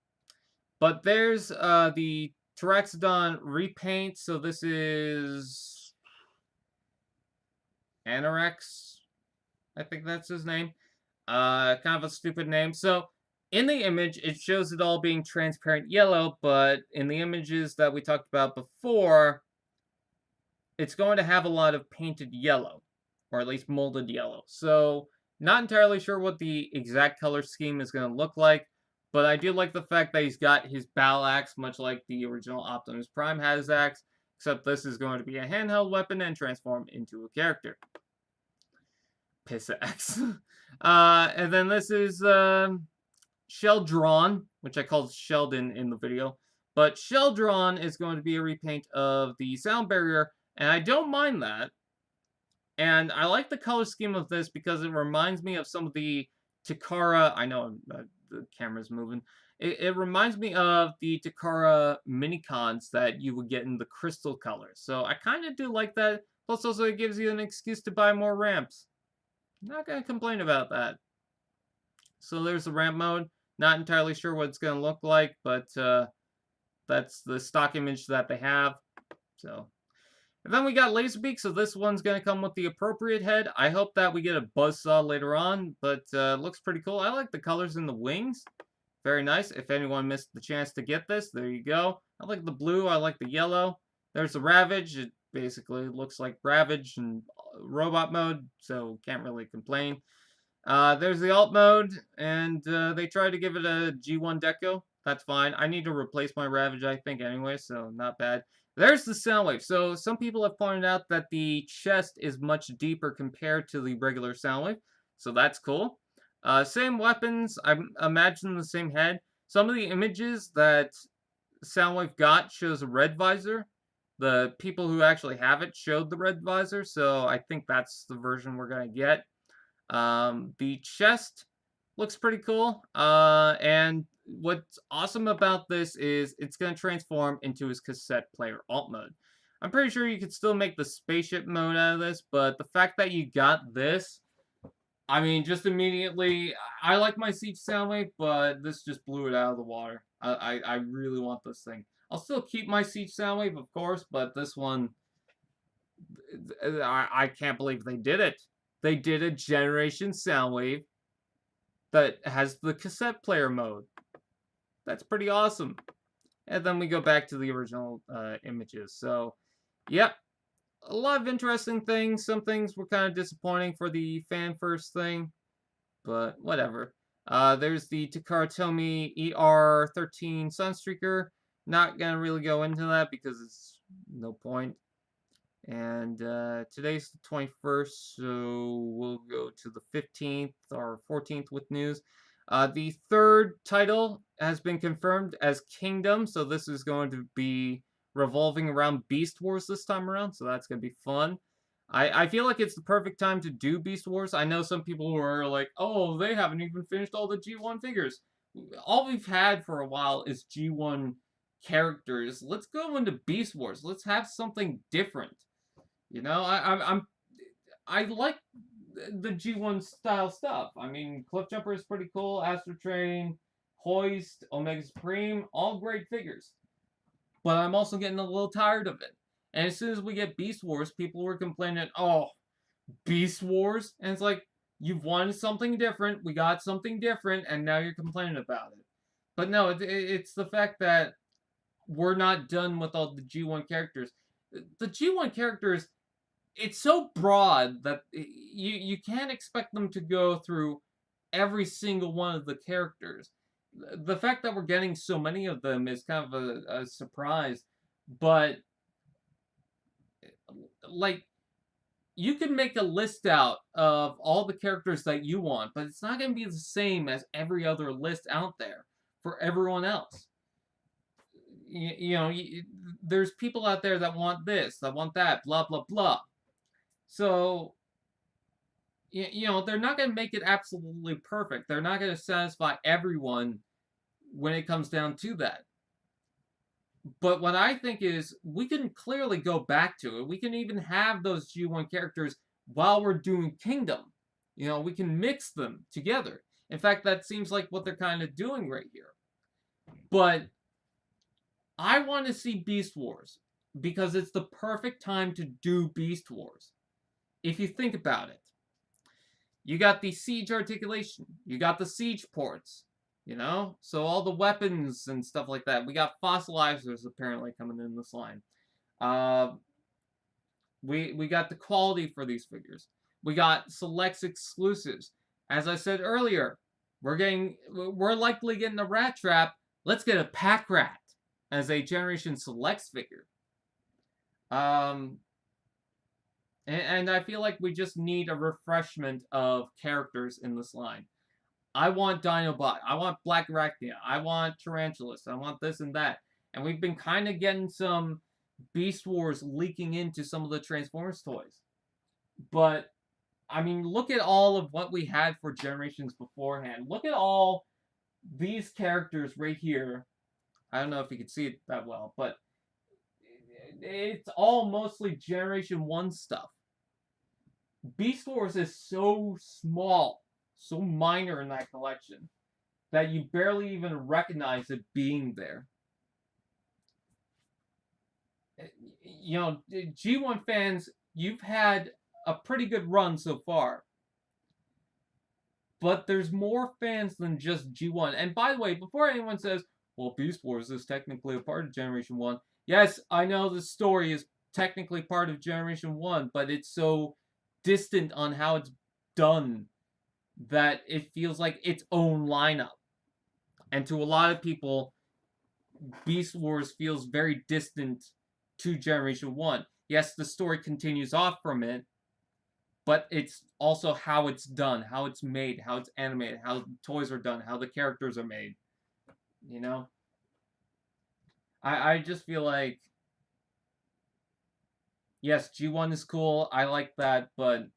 But there's the Tyraxodon repaint. So this is Anorex. I think that's his name. Kind of a stupid name. So in the image, it shows it all being transparent yellow, but in the images that we talked about before, it's going to have a lot of painted yellow, or at least molded yellow. So not entirely sure what the exact color scheme is going to look like, but I do like the fact that he's got his battle axe, much like the original Optimus Prime had his axe, except this is going to be a handheld weapon and transform into a character. Piss axe. And then this is Sheldron, which I called Sheldon in the video. But Sheldron is going to be a repaint of the sound barrier, and I don't mind that. And I like the color scheme of this because it reminds me of some of the Takara. I know the camera's moving. It reminds me of the Takara minicons that you would get in the crystal colors. So I kind of do like that. Plus, also, it gives you an excuse to buy more ramps. Not going to complain about that. So there's the ramp mode. Not entirely sure what it's going to look like, but that's the stock image that they have. So, and then we got Laserbeak, so this one's going to come with the appropriate head. I hope that we get a buzzsaw later on, but looks pretty cool. I like the colors in the wings. Very nice. If anyone missed the chance to get this, there you go. I like the blue. I like the yellow. There's the Ravage. It basically looks like Ravage in robot mode, so can't really complain. There's the alt mode, and they tried to give it a G1 deco. That's fine. I need to replace my Ravage, I think, anyway, so not bad. There's the Soundwave. So some people have pointed out that the chest is much deeper compared to the regular Soundwave, so that's cool. Same weapons. I imagine the same head. Some of the images that Soundwave got shows a red visor. The people who actually have it showed the red visor, so I think that's the version we're going to get. The chest looks pretty cool. And what's awesome about this is it's going to transform into his cassette player alt mode. I'm pretty sure you could still make the spaceship mode out of this, but the fact that you got this, I mean, just immediately, I like my Siege Soundwave, but this just blew it out of the water. I really want this thing. I'll still keep my Siege Soundwave, of course, but this one, I can't believe they did it. They did a Generation Soundwave that has the cassette player mode. That's pretty awesome. And then we go back to the original images. So, yep. A lot of interesting things. Some things were kind of disappointing for the fan first thing. But whatever. There's the Takara Tomy ER13 Sunstreaker. Not going to really go into that because it's no point. And today's the 21st, so we'll go to the 15th or 14th with news. The third title has been confirmed as Kingdom, so this is going to be revolving around Beast Wars this time around, so that's going to be fun. I feel like it's the perfect time to do Beast Wars. I know some people who are like, oh, they haven't even finished all the G1 figures. All we've had for a while is G1 characters. Let's go into Beast Wars. Let's have something different. You know, I like the G1 style stuff. I mean, Cliffjumper is pretty cool. Astro Train, Hoist, Omega Supreme, all great figures. But I'm also getting a little tired of it. And as soon as we get Beast Wars, people were complaining, oh, Beast Wars? And it's like, you've wanted something different, we got something different, and now you're complaining about it. But no, it's the fact that we're not done with all the G1 characters. The G1 characters, it's so broad that you can't expect them to go through every single one of the characters. The fact that we're getting so many of them is kind of a surprise, but like you can make a list out of all the characters that you want, but it's not going to be the same as every other list out there for everyone else. You know, there's people out there that want this, that want that, blah, blah, blah. So, you know, they're not going to make it absolutely perfect. They're not going to satisfy everyone when it comes down to that. But what I think is we can clearly go back to it. We can even have those G1 characters while we're doing Kingdom. You know, we can mix them together. In fact, that seems like what they're kind of doing right here. But I want to see Beast Wars because it's the perfect time to do Beast Wars. If you think about it, you got the siege articulation, you got the siege ports, you know? So all the weapons and stuff like that. We got fossilizers apparently coming in this line. We got the quality for these figures. We got selects exclusives. As I said earlier, we're likely getting a Rat Trap. Let's get a Pack Rat as a Generation Selects figure. And I feel like we just need a refreshment of characters in this line. I want Dinobot. I want Black Arachnia. I want Tarantulas. I want this and that. And we've been kind of getting some Beast Wars leaking into some of the Transformers toys. But, I mean, look at all of what we had for generations beforehand. Look at all these characters right here. I don't know if you can see it that well, but it's all mostly Generation 1 stuff. Beast Wars is so small, so minor in that collection, that you barely even recognize it being there. You know, G1 fans, you've had a pretty good run so far. But there's more fans than just G1. And by the way, before anyone says, well, Beast Wars is technically a part of Generation 1. Yes, I know the story is technically part of Generation 1, but it's so distant on how it's done that it feels like its own lineup. And to a lot of people, Beast Wars feels very distant to Generation 1. Yes, the story continues off from it, but it's also how it's done, how it's made, how it's animated, how the toys are done, how the characters are made. You know? I just feel like, yes, G1 is cool, I like that, but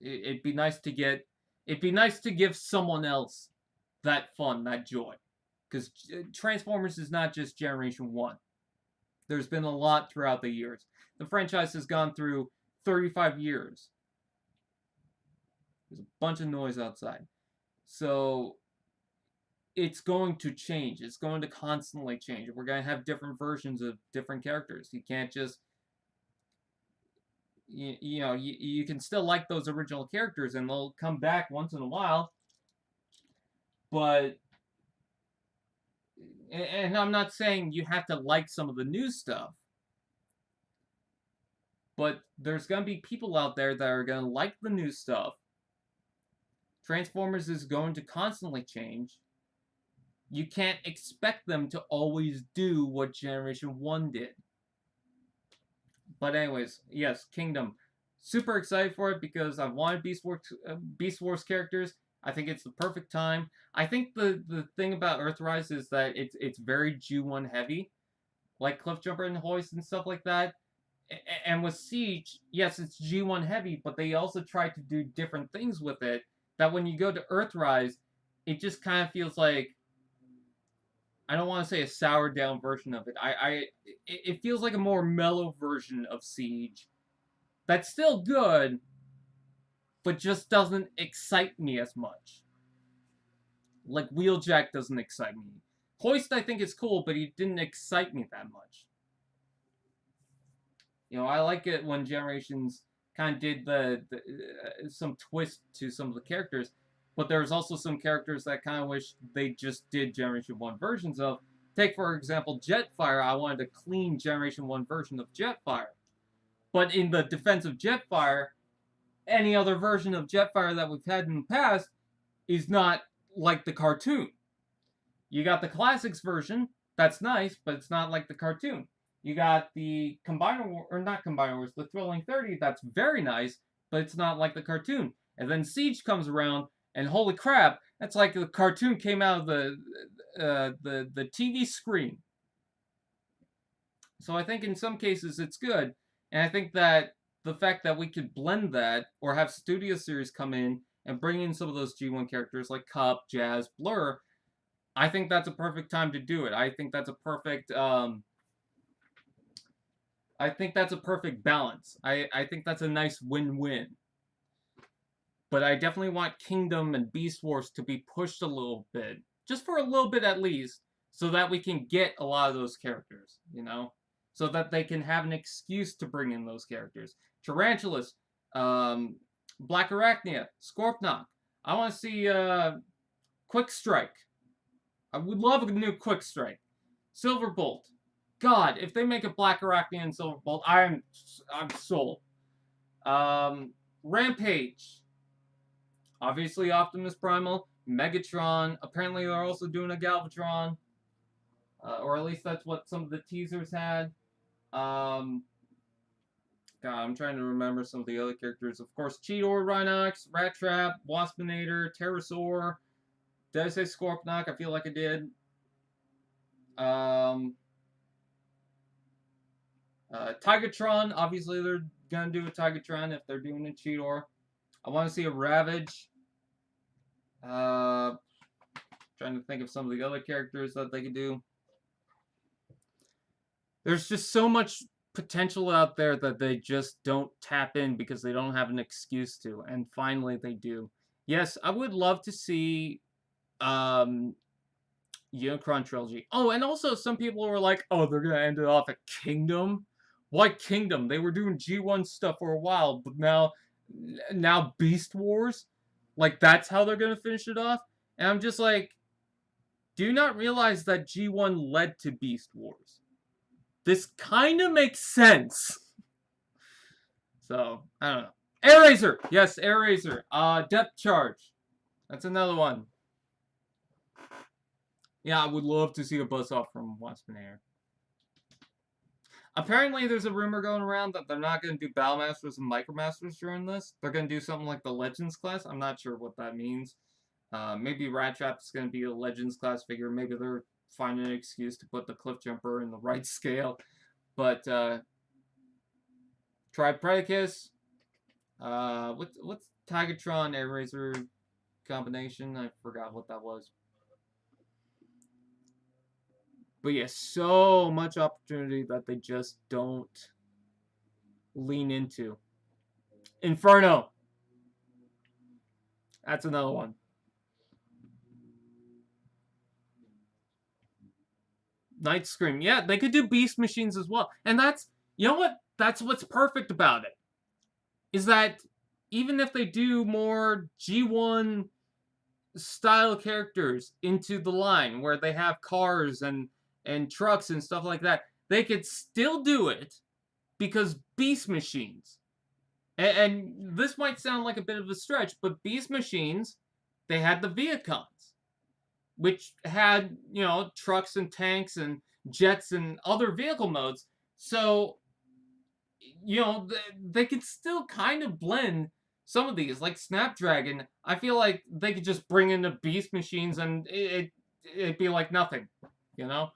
it'd be nice to give someone else that fun, that joy. Because Transformers is not just Generation 1. There's been a lot throughout the years. The franchise has gone through 35 years. There's a bunch of noise outside. So it's going to change. It's going to constantly change. We're going to have different versions of different characters. You can't just... You know, you can still like those original characters, and they'll come back once in a while. But... And I'm not saying you have to like some of the new stuff. But there's going to be people out there that are going to like the new stuff. Transformers is going to constantly change. You can't expect them to always do what Generation 1 did. But anyways, yes, Kingdom. Super excited for it because I've wanted Beast Wars characters. I think it's the perfect time. I think the thing about Earthrise is that it's very G1 heavy. Like Cliffjumper and Hoist and stuff like that. And with Siege, yes, it's G1 heavy, but they also try to do different things with it. That when you go to Earthrise, it just kind of feels like, I don't want to say a sour down version of it. It feels like a more mellow version of Siege. That's still good, but just doesn't excite me as much. Like Wheeljack doesn't excite me. Hoist, I think, is cool, but he didn't excite me that much. You know, I like it when Generations kind of did some twist to some of the characters, but there's also some characters that kind of wish they just did Generation 1 versions of. Take, for example, Jetfire. I wanted a clean Generation 1 version of Jetfire. But in the defense of Jetfire, any other version of Jetfire that we've had in the past is not like the cartoon. You got the Classics version, that's nice, but it's not like the cartoon. You got the Combiner Wars, the Thrilling 30, that's very nice, but it's not like the cartoon. And then Siege comes around, and holy crap, that's like the cartoon came out of the TV screen. So I think in some cases it's good, and I think that the fact that we could blend that, or have Studio Series come in and bring in some of those G1 characters like Cup, Jazz, Blur, I think that's a perfect time to do it. I think that's a perfect balance. I think that's a nice win-win. But I definitely want Kingdom and Beast Wars to be pushed a little bit, just for a little bit at least, so that we can get a lot of those characters, you know? So that they can have an excuse to bring in those characters. Tarantulas, Black Arachnia, Scorpknock. I want to see Quick Strike. I would love a new Quick Strike. Silverbolt. God, if they make a Black Arachnia and Silverbolt, I'm sold. Rampage. Obviously, Optimus Primal, Megatron. Apparently, they're also doing a Galvatron. Or at least that's what some of the teasers had. God, I'm trying to remember some of the other characters. Of course, Cheetor, Rhinox, Rat Trap, Waspinator, Pterosaur. Did I say Scorpknock? I feel like I did. Tigatron. Obviously, they're gonna do a Tigatron if they're doing a Cheetor. I want to see a Ravage. Trying to think of some of the other characters that they could do. There's just so much potential out there that they just don't tap in because they don't have an excuse to, and finally they do. Yes, I would love to see Unicron Trilogy. Oh, and also some people were like, oh, they're gonna end it off at Kingdom. Why Kingdom? They were doing G1 stuff for a while, but now Beast Wars? Like, that's how they're gonna finish it off? And I'm just like, do you not realize that G1 led to Beast Wars? This kind of makes sense. So, I don't know. Air Razor! Yes, Air Razor. Depth Charge. That's another one. Yeah, I would love to see a buzz off from Waspinator. Apparently, there's a rumor going around that they're not going to do Battlemasters and Micromasters during this. They're going to do something like the Legends class. I'm not sure what that means. Maybe Rat Trap's going to be a Legends class figure. Maybe they're finding an excuse to put the Cliff Jumper in the right scale. But, Tripredacus. What's Tigatron Air Razor combination? I forgot what that was. But yeah, so much opportunity that they just don't lean into. Inferno. That's another one. Night Scream. Yeah, they could do Beast Machines as well. And that's, you know what? That's what's perfect about it. Is that even if they do more G1 style characters into the line where they have cars and trucks and stuff like that, they could still do it because Beast Machines. And this might sound like a bit of a stretch, but Beast Machines, they had the Viacons, which had, you know, trucks and tanks and jets and other vehicle modes. So, you know, they could still kind of blend some of these. Like Snapdragon, I feel like they could just bring in the Beast Machines and it'd be like nothing, you know?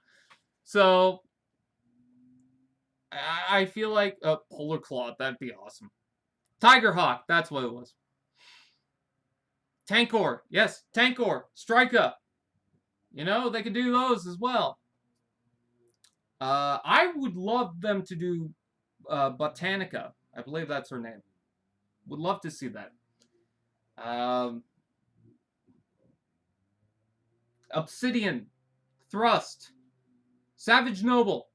So, I feel like a Polar Claw, that'd be awesome. Tiger Hawk, that's what it was. Tankor, yes, Tankor, Strike Up. You know, they could do those as well. I would love them to do Botanica. I believe that's her name. Would love to see that. Obsidian, Thrust, Savage Noble.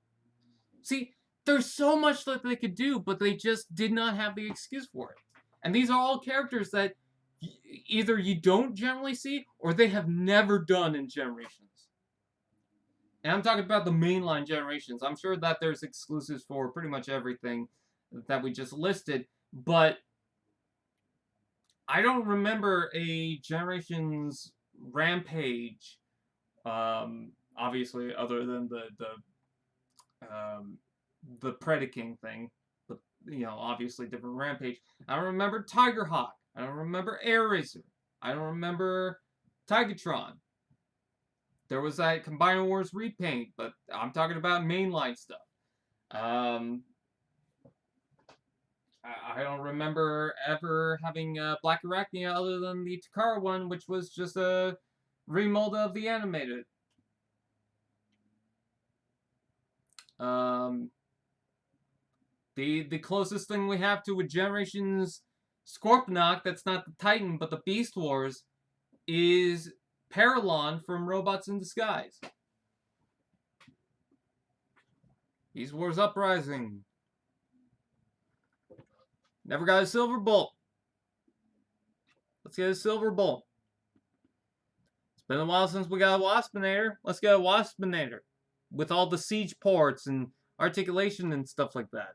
See, there's so much that they could do, but they just did not have the excuse for it. And these are all characters that either you don't generally see or they have never done in Generations. And I'm talking about the mainline Generations. I'm sure that there's exclusives for pretty much everything that we just listed, but I don't remember a Generations Rampage, obviously, other than the Predaking thing, but, you know, obviously different Rampage. I don't remember Tiger Hawk. I don't remember Air Razor. I don't remember Tigatron. There was that Combiner Wars repaint, but I'm talking about mainline stuff. I don't remember ever having Black Arachnia other than the Takara one, which was just a remold of the animated The closest thing we have to a Generations Scorponok that's not the Titan but the Beast Wars is Paralon from Robots in Disguise. Beast Wars Uprising. Never got a Silver Bolt. Let's get a Silver Bolt. It's been a while since we got a Waspinator. Let's get a Waspinator. With all the siege ports and articulation and stuff like that.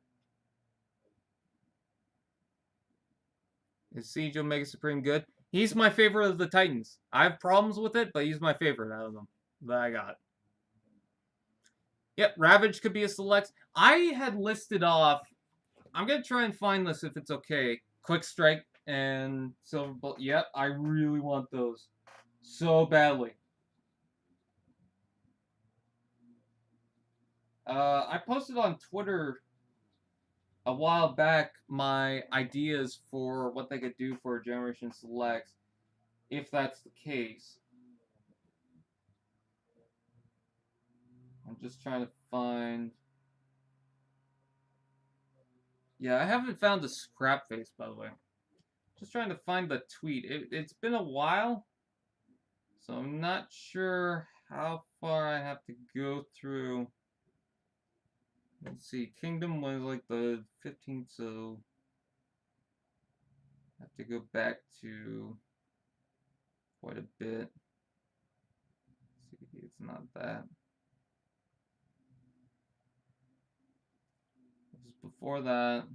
Is Siege Omega Supreme good? He's my favorite of the Titans. I have problems with it, but he's my favorite out of them that I got. Yep, Ravage could be a select. I had listed off... I'm going to try and find this if it's okay. Quick Strike and Silver Bolt. Yep, I really want those. So badly. I posted on Twitter a while back my ideas for what they could do for Generation Selects, if that's the case. I'm just trying to find... Yeah, I haven't found the scrap face, by the way. Just trying to find the tweet. It's been a while, so I'm not sure how far I have to go through. Let's see, Kingdom was like the 15th, so I have to go back to quite a bit. Let's see, it's not that. This is before that.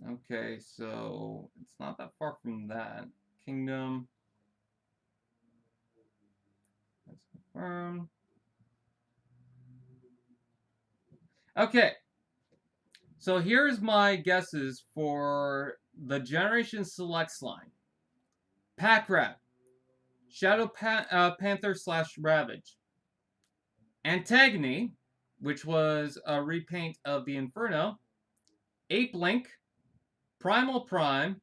Okay, so it's not that far from that. Kingdom. That's confirmed. Okay. So here's my guesses for the Generation Selects line. Papercraft. Shadow Panther / Ravage. Antagony, which was a repaint of the Inferno. Ape Link. Primal Prime.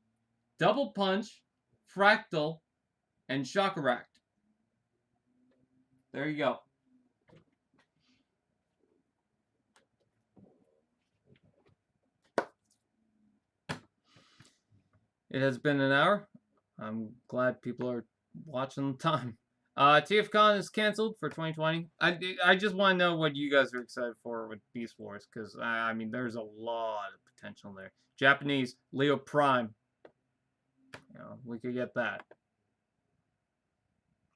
Double Punch. Fractal. And Shockeract. There you go. It has been an hour. I'm glad people are watching the time. TFCon is canceled for 2020. I just want to know what you guys are excited for with Beast Wars, because, I mean, there's a lot of potential there. Japanese, Leo Prime. You know, we could get that.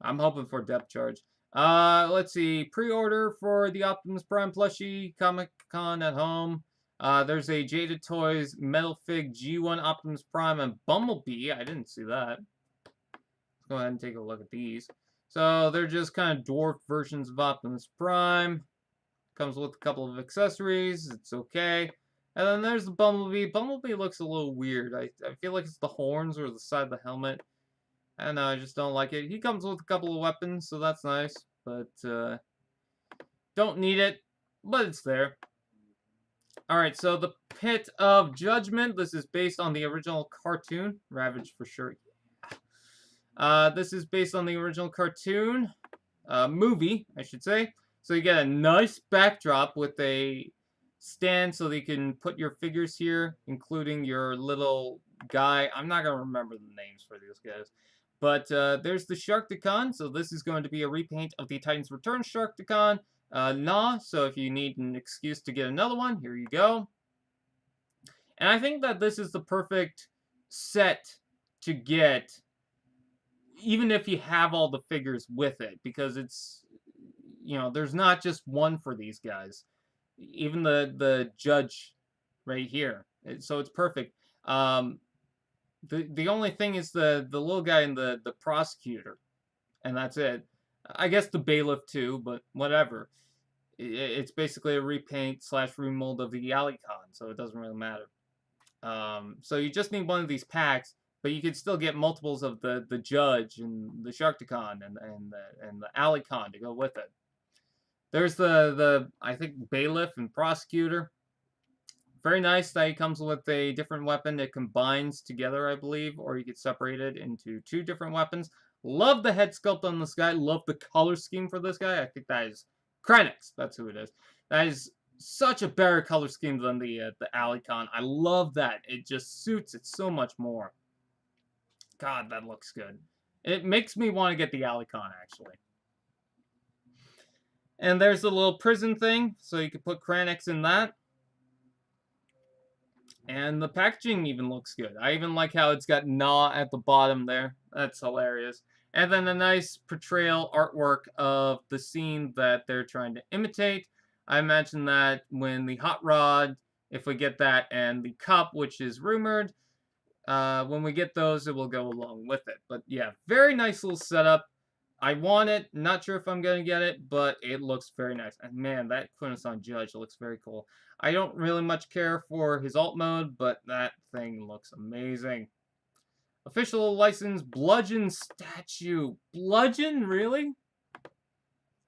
I'm hoping for depth charge. Let's see. Pre-order for the Optimus Prime plushie, Comic-Con at home. There's a Jaded Toys Metal Fig G1 Optimus Prime and Bumblebee. I didn't see that. Let's go ahead and take a look at these. So they're just kind of dwarfed versions of Optimus Prime. Comes with a couple of accessories. It's okay. And then there's the Bumblebee. Bumblebee looks a little weird. I feel like it's the horns or the side of the helmet. I don't know, I just don't like it. He comes with a couple of weapons, so that's nice. But, don't need it. But it's there. Alright, so the Pit of Judgment. This is based on the original cartoon. Ravage for sure. This is based on the original cartoon. Movie, I should say. So you get a nice backdrop with a stand so that you can put your figures here, including your little guy. I'm not going to remember the names for these guys. But there's the Sharkticon. So this is going to be a repaint of the Titans Return Sharkticon. So if you need an excuse to get another one, here you go. And I think that this is the perfect set to get, even if you have all the figures with it, because it's, you know, there's not just one for these guys. Even the judge right here. So it's perfect. The only thing is the little guy and the prosecutor. And that's it. I guess the bailiff too, but whatever. It's basically a repaint / remold of the Alicon, so it doesn't really matter. So you just need one of these packs, but you can still get multiples of the Judge and the Sharkticon and the Alicon to go with it. There's the I think bailiff and prosecutor. Very nice that he comes with a different weapon that combines together, I believe, or you could separate it into 2 different weapons. Love the head sculpt on this guy. Love the color scheme for this guy. I think that is Krennic. That's who it is. That is such a better color scheme than the Alicon. I love that. It just suits it so much more. God, that looks good. It makes me want to get the Alicon, actually. And there's the little prison thing, so you can put Krennic in that. And the packaging even looks good. I even like how it's got Gnaw at the bottom there. That's hilarious. And then a nice portrayal artwork of the scene that they're trying to imitate. I imagine that when the hot rod, if we get that, and the cup, which is rumored, when we get those, it will go along with it. But yeah, very nice little setup. I want it. Not sure if I'm going to get it, but it looks very nice. And man, that Quintesson Judge looks very cool. I don't really much care for his alt mode, but that thing looks amazing. Official license Bludgeon statue. Bludgeon? Really?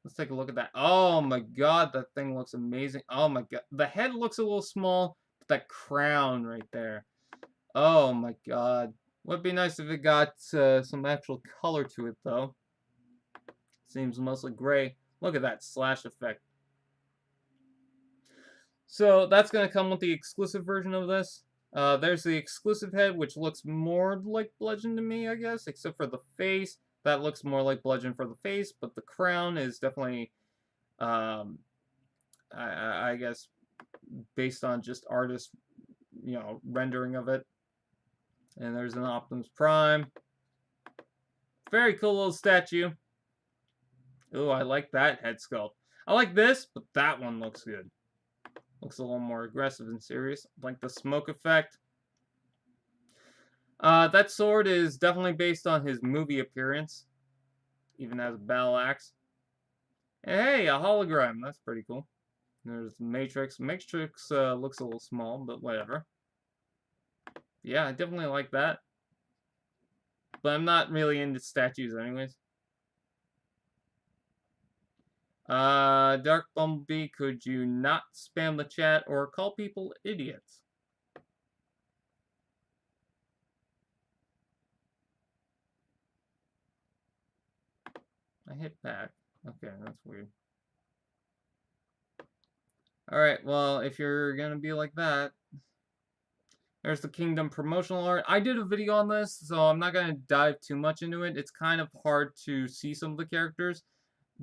Let's take a look at that. Oh my god, that thing looks amazing. Oh my god. The head looks a little small, but that crown right there. Oh my god. Would be nice if it got some actual color to it, though. Seems mostly gray. Look at that slash effect. So that's going to come with the exclusive version of this. There's the exclusive head, which looks more like Bludgeon to me, I guess, except for the face. That looks more like Bludgeon for the face, but the crown is definitely, I guess, based on just artist, rendering of it. And there's an Optimus Prime. Very cool little statue. Ooh, I like that head sculpt. I like this, but that one looks good. Looks a little more aggressive and serious. Like the smoke effect. That sword is definitely based on his movie appearance. Even has a battle axe. And hey, a hologram. That's pretty cool. There's Matrix. Matrix looks a little small, but whatever. Yeah, I definitely like that. But I'm not really into statues anyways. Dark Bumblebee, could you not spam the chat or call people idiots? I hit back. Okay, that's weird. Alright, well, if you're gonna be like that, there's the Kingdom promotional art. I did a video on this, so I'm not gonna dive too much into it. It's kind of hard to see some of the characters.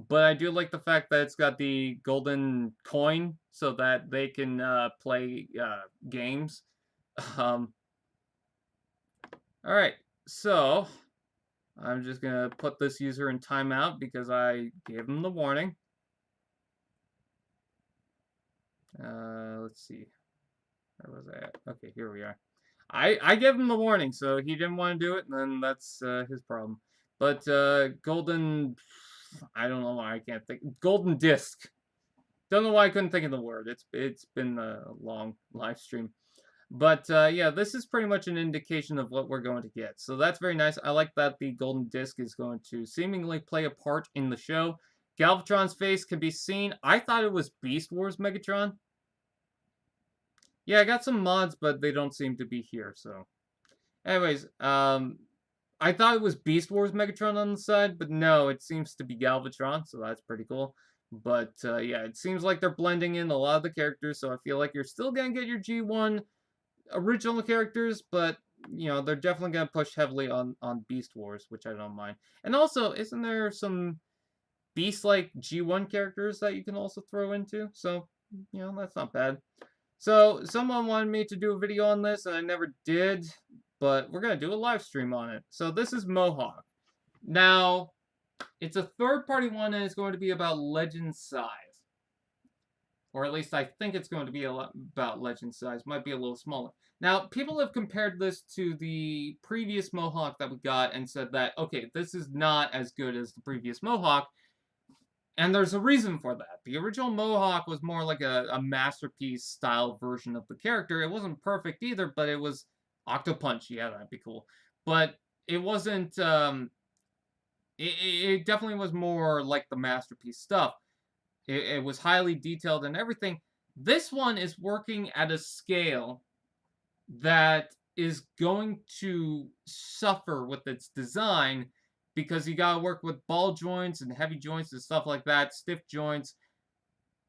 But I do like the fact that it's got the golden coin so that they can play games. Alright, so I'm just going to put this user in timeout because I gave him the warning. Let's see. Where was I at? Okay, here we are. I gave him the warning, so he didn't want to do it, and then that's his problem. But golden... I don't know why I can't think. Golden disc. Don't know why I couldn't think of the word. It's been a long live stream. But yeah, this is pretty much an indication of what we're going to get. So that's very nice. I like that the golden disc is going to seemingly play a part in the show. Galvatron's face can be seen. I thought it was Beast Wars Megatron. Yeah, I got some mods, but they don't seem to be here. So anyways, I thought it was Beast Wars Megatron on the side, but no, it seems to be Galvatron, so that's pretty cool. But yeah, it seems like they're blending in a lot of the characters, so I feel like you're still going to get your G1 original characters, but, they're definitely going to push heavily on Beast Wars, which I don't mind. And also, isn't there some Beast-like G1 characters that you can also throw into? So, that's not bad. So, someone wanted me to do a video on this, and I never did. But we're going to do a live stream on it. So this is Mohawk. Now, it's a third-party one, and it's going to be about Legend size. Or at least I think it's going to be about Legend size. Might be a little smaller. Now, people have compared this to the previous Mohawk that we got and said that, okay, this is not as good as the previous Mohawk. And there's a reason for that. The original Mohawk was more like a masterpiece-style version of the character. It wasn't perfect either, but it was... Octopunch, yeah, that'd be cool. But it wasn't, it definitely was more like the masterpiece stuff. It was highly detailed and everything. This one is working at a scale that is going to suffer with its design because you gotta work with ball joints and heavy joints and stuff like that, stiff joints,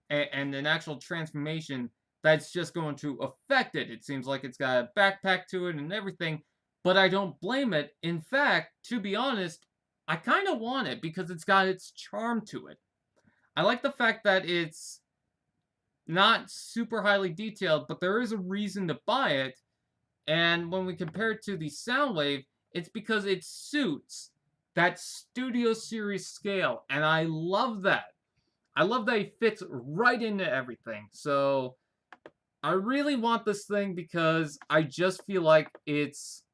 and an actual transformation that's just going to affect it. It seems like it's got a backpack to it and everything, but I don't blame it. In fact, to be honest, I kind of want it because it's got its charm to it. I like the fact that it's not super highly detailed, but there is a reason to buy it. And when we compare it to the Soundwave, it's because it suits that Studio Series scale, and I love that. I love that it fits right into everything. So I really want this thing because I just feel like it's...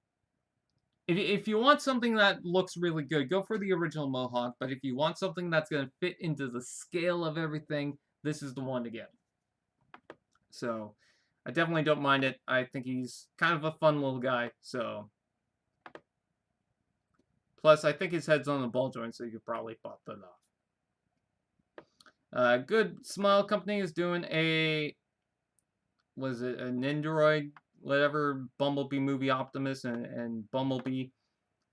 If you want something that looks really good, go for the original Mohawk. But if you want something that's going to fit into the scale of everything, this is the one to get. So I definitely don't mind it. I think he's kind of a fun little guy. So plus, I think his head's on the ball joint, so you could probably pop that off. Good Smile Company is doing a... was it an Nendoroid, whatever, Bumblebee movie Optimus and Bumblebee.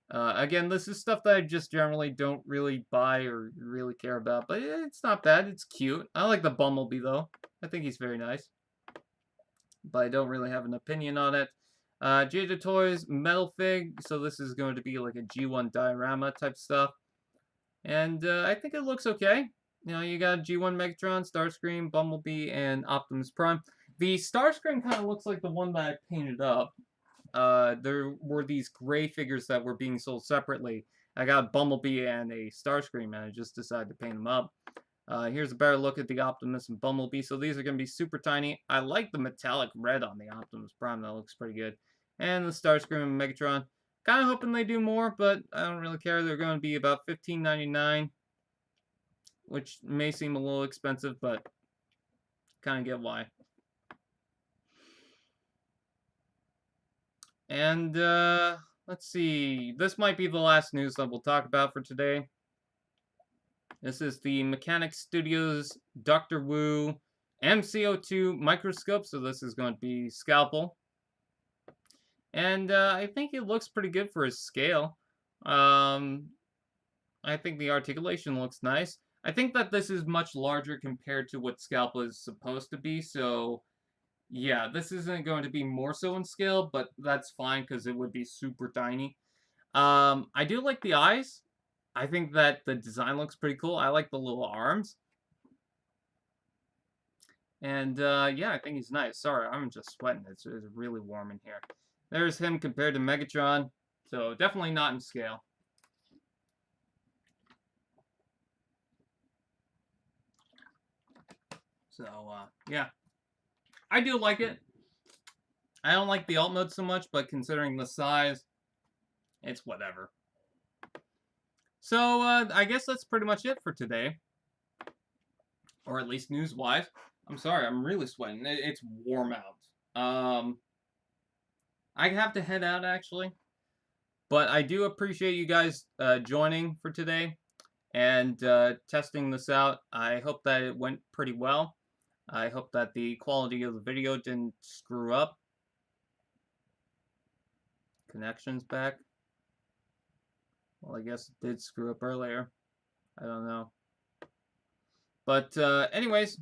Again, this is stuff that I just generally don't really buy or really care about, but it's not bad. It's cute. I like the Bumblebee, though. I think he's very nice. But I don't really have an opinion on it. Jada Toys Metal Fig, so this is going to be like a G1 diorama type stuff. And I think it looks okay. You know, you got G1 Megatron, Starscream, Bumblebee, and Optimus Prime. The Starscream kind of looks like the one that I painted up. There were these gray figures that were being sold separately. I got Bumblebee and a Starscream, and I just decided to paint them up. Here's a better look at the Optimus and Bumblebee. So these are going to be super tiny. I like the metallic red on the Optimus Prime. That looks pretty good. And the Starscream and Megatron. Kind of hoping they do more, but I don't really care. They're going to be about $15.99, which may seem a little expensive, but kind of get why. And let's see. This might be the last news that we'll talk about for today. This is the Mechanic Studios Dr. Wu MCO2 microscope. So this is going to be Scalpel. And I think it looks pretty good for his scale. I think the articulation looks nice. I think that this is much larger compared to what Scalpel is supposed to be. So yeah, this isn't going to be more so in scale, but that's fine because it would be super tiny. I do like the eyes. I think that the design looks pretty cool. I like the little arms. And yeah, I think he's nice. Sorry, I'm just sweating. It's really warm in here. There's him compared to Megatron. So definitely not in scale. So yeah, I do like it. I don't like the alt mode so much, but considering the size, it's whatever. So I guess that's pretty much it for today. Or at least news-wise. I'm sorry, I'm really sweating. It's warm out. I have to head out, actually. But I do appreciate you guys joining for today and testing this out. I hope that it went pretty well. I hope that the quality of the video didn't screw up. Connection's back. Well, I guess it did screw up earlier. I don't know. But anyways,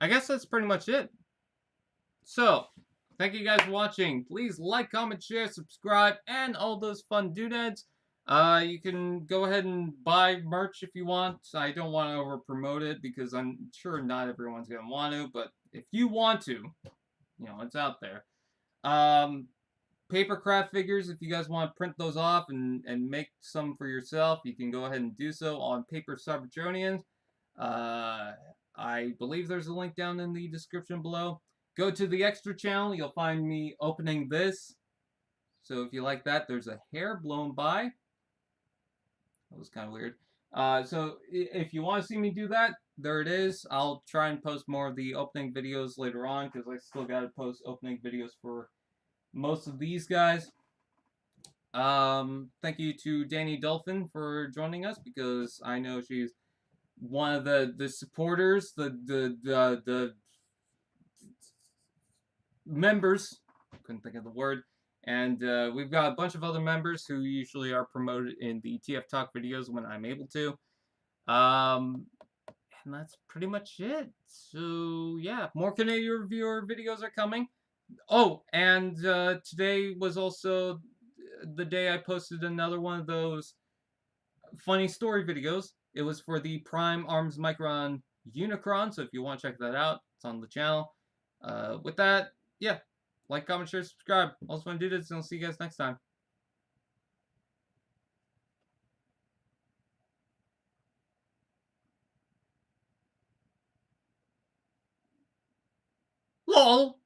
I guess that's pretty much it. So, thank you guys for watching. Please like, comment, share, subscribe, and all those fun doodads. You can go ahead and buy merch if you want. I don't want to over-promote it because I'm sure not everyone's going to want to. But if you want to, you know, it's out there. Papercraft figures, if you guys want to print those off and make some for yourself, you can go ahead and do so on Paper Cybertronians. I believe there's a link down in the description below. Go to the extra channel, you'll find me opening this. So if you like that, there's a hair blown by. That was kind of weird. So if you want to see me do that, there it is. I'll try and post more of the opening videos later on because I still got to post opening videos for most of these guys. Thank you to Danny Dolphin for joining us because I know she's one of the supporters, the members. Couldn't think of the word. And we've got a bunch of other members who usually are promoted in the TF Talk videos when I'm able to. And that's pretty much it. So yeah, more Canadian reviewer videos are coming. Oh, and today was also the day I posted another one of those funny story videos. It was for the Prime Arms Micron Unicron, so if you want to check that out, it's on the channel. With that, yeah, like, comment, share, subscribe. Also want to do this, and I'll see you guys next time. LOL!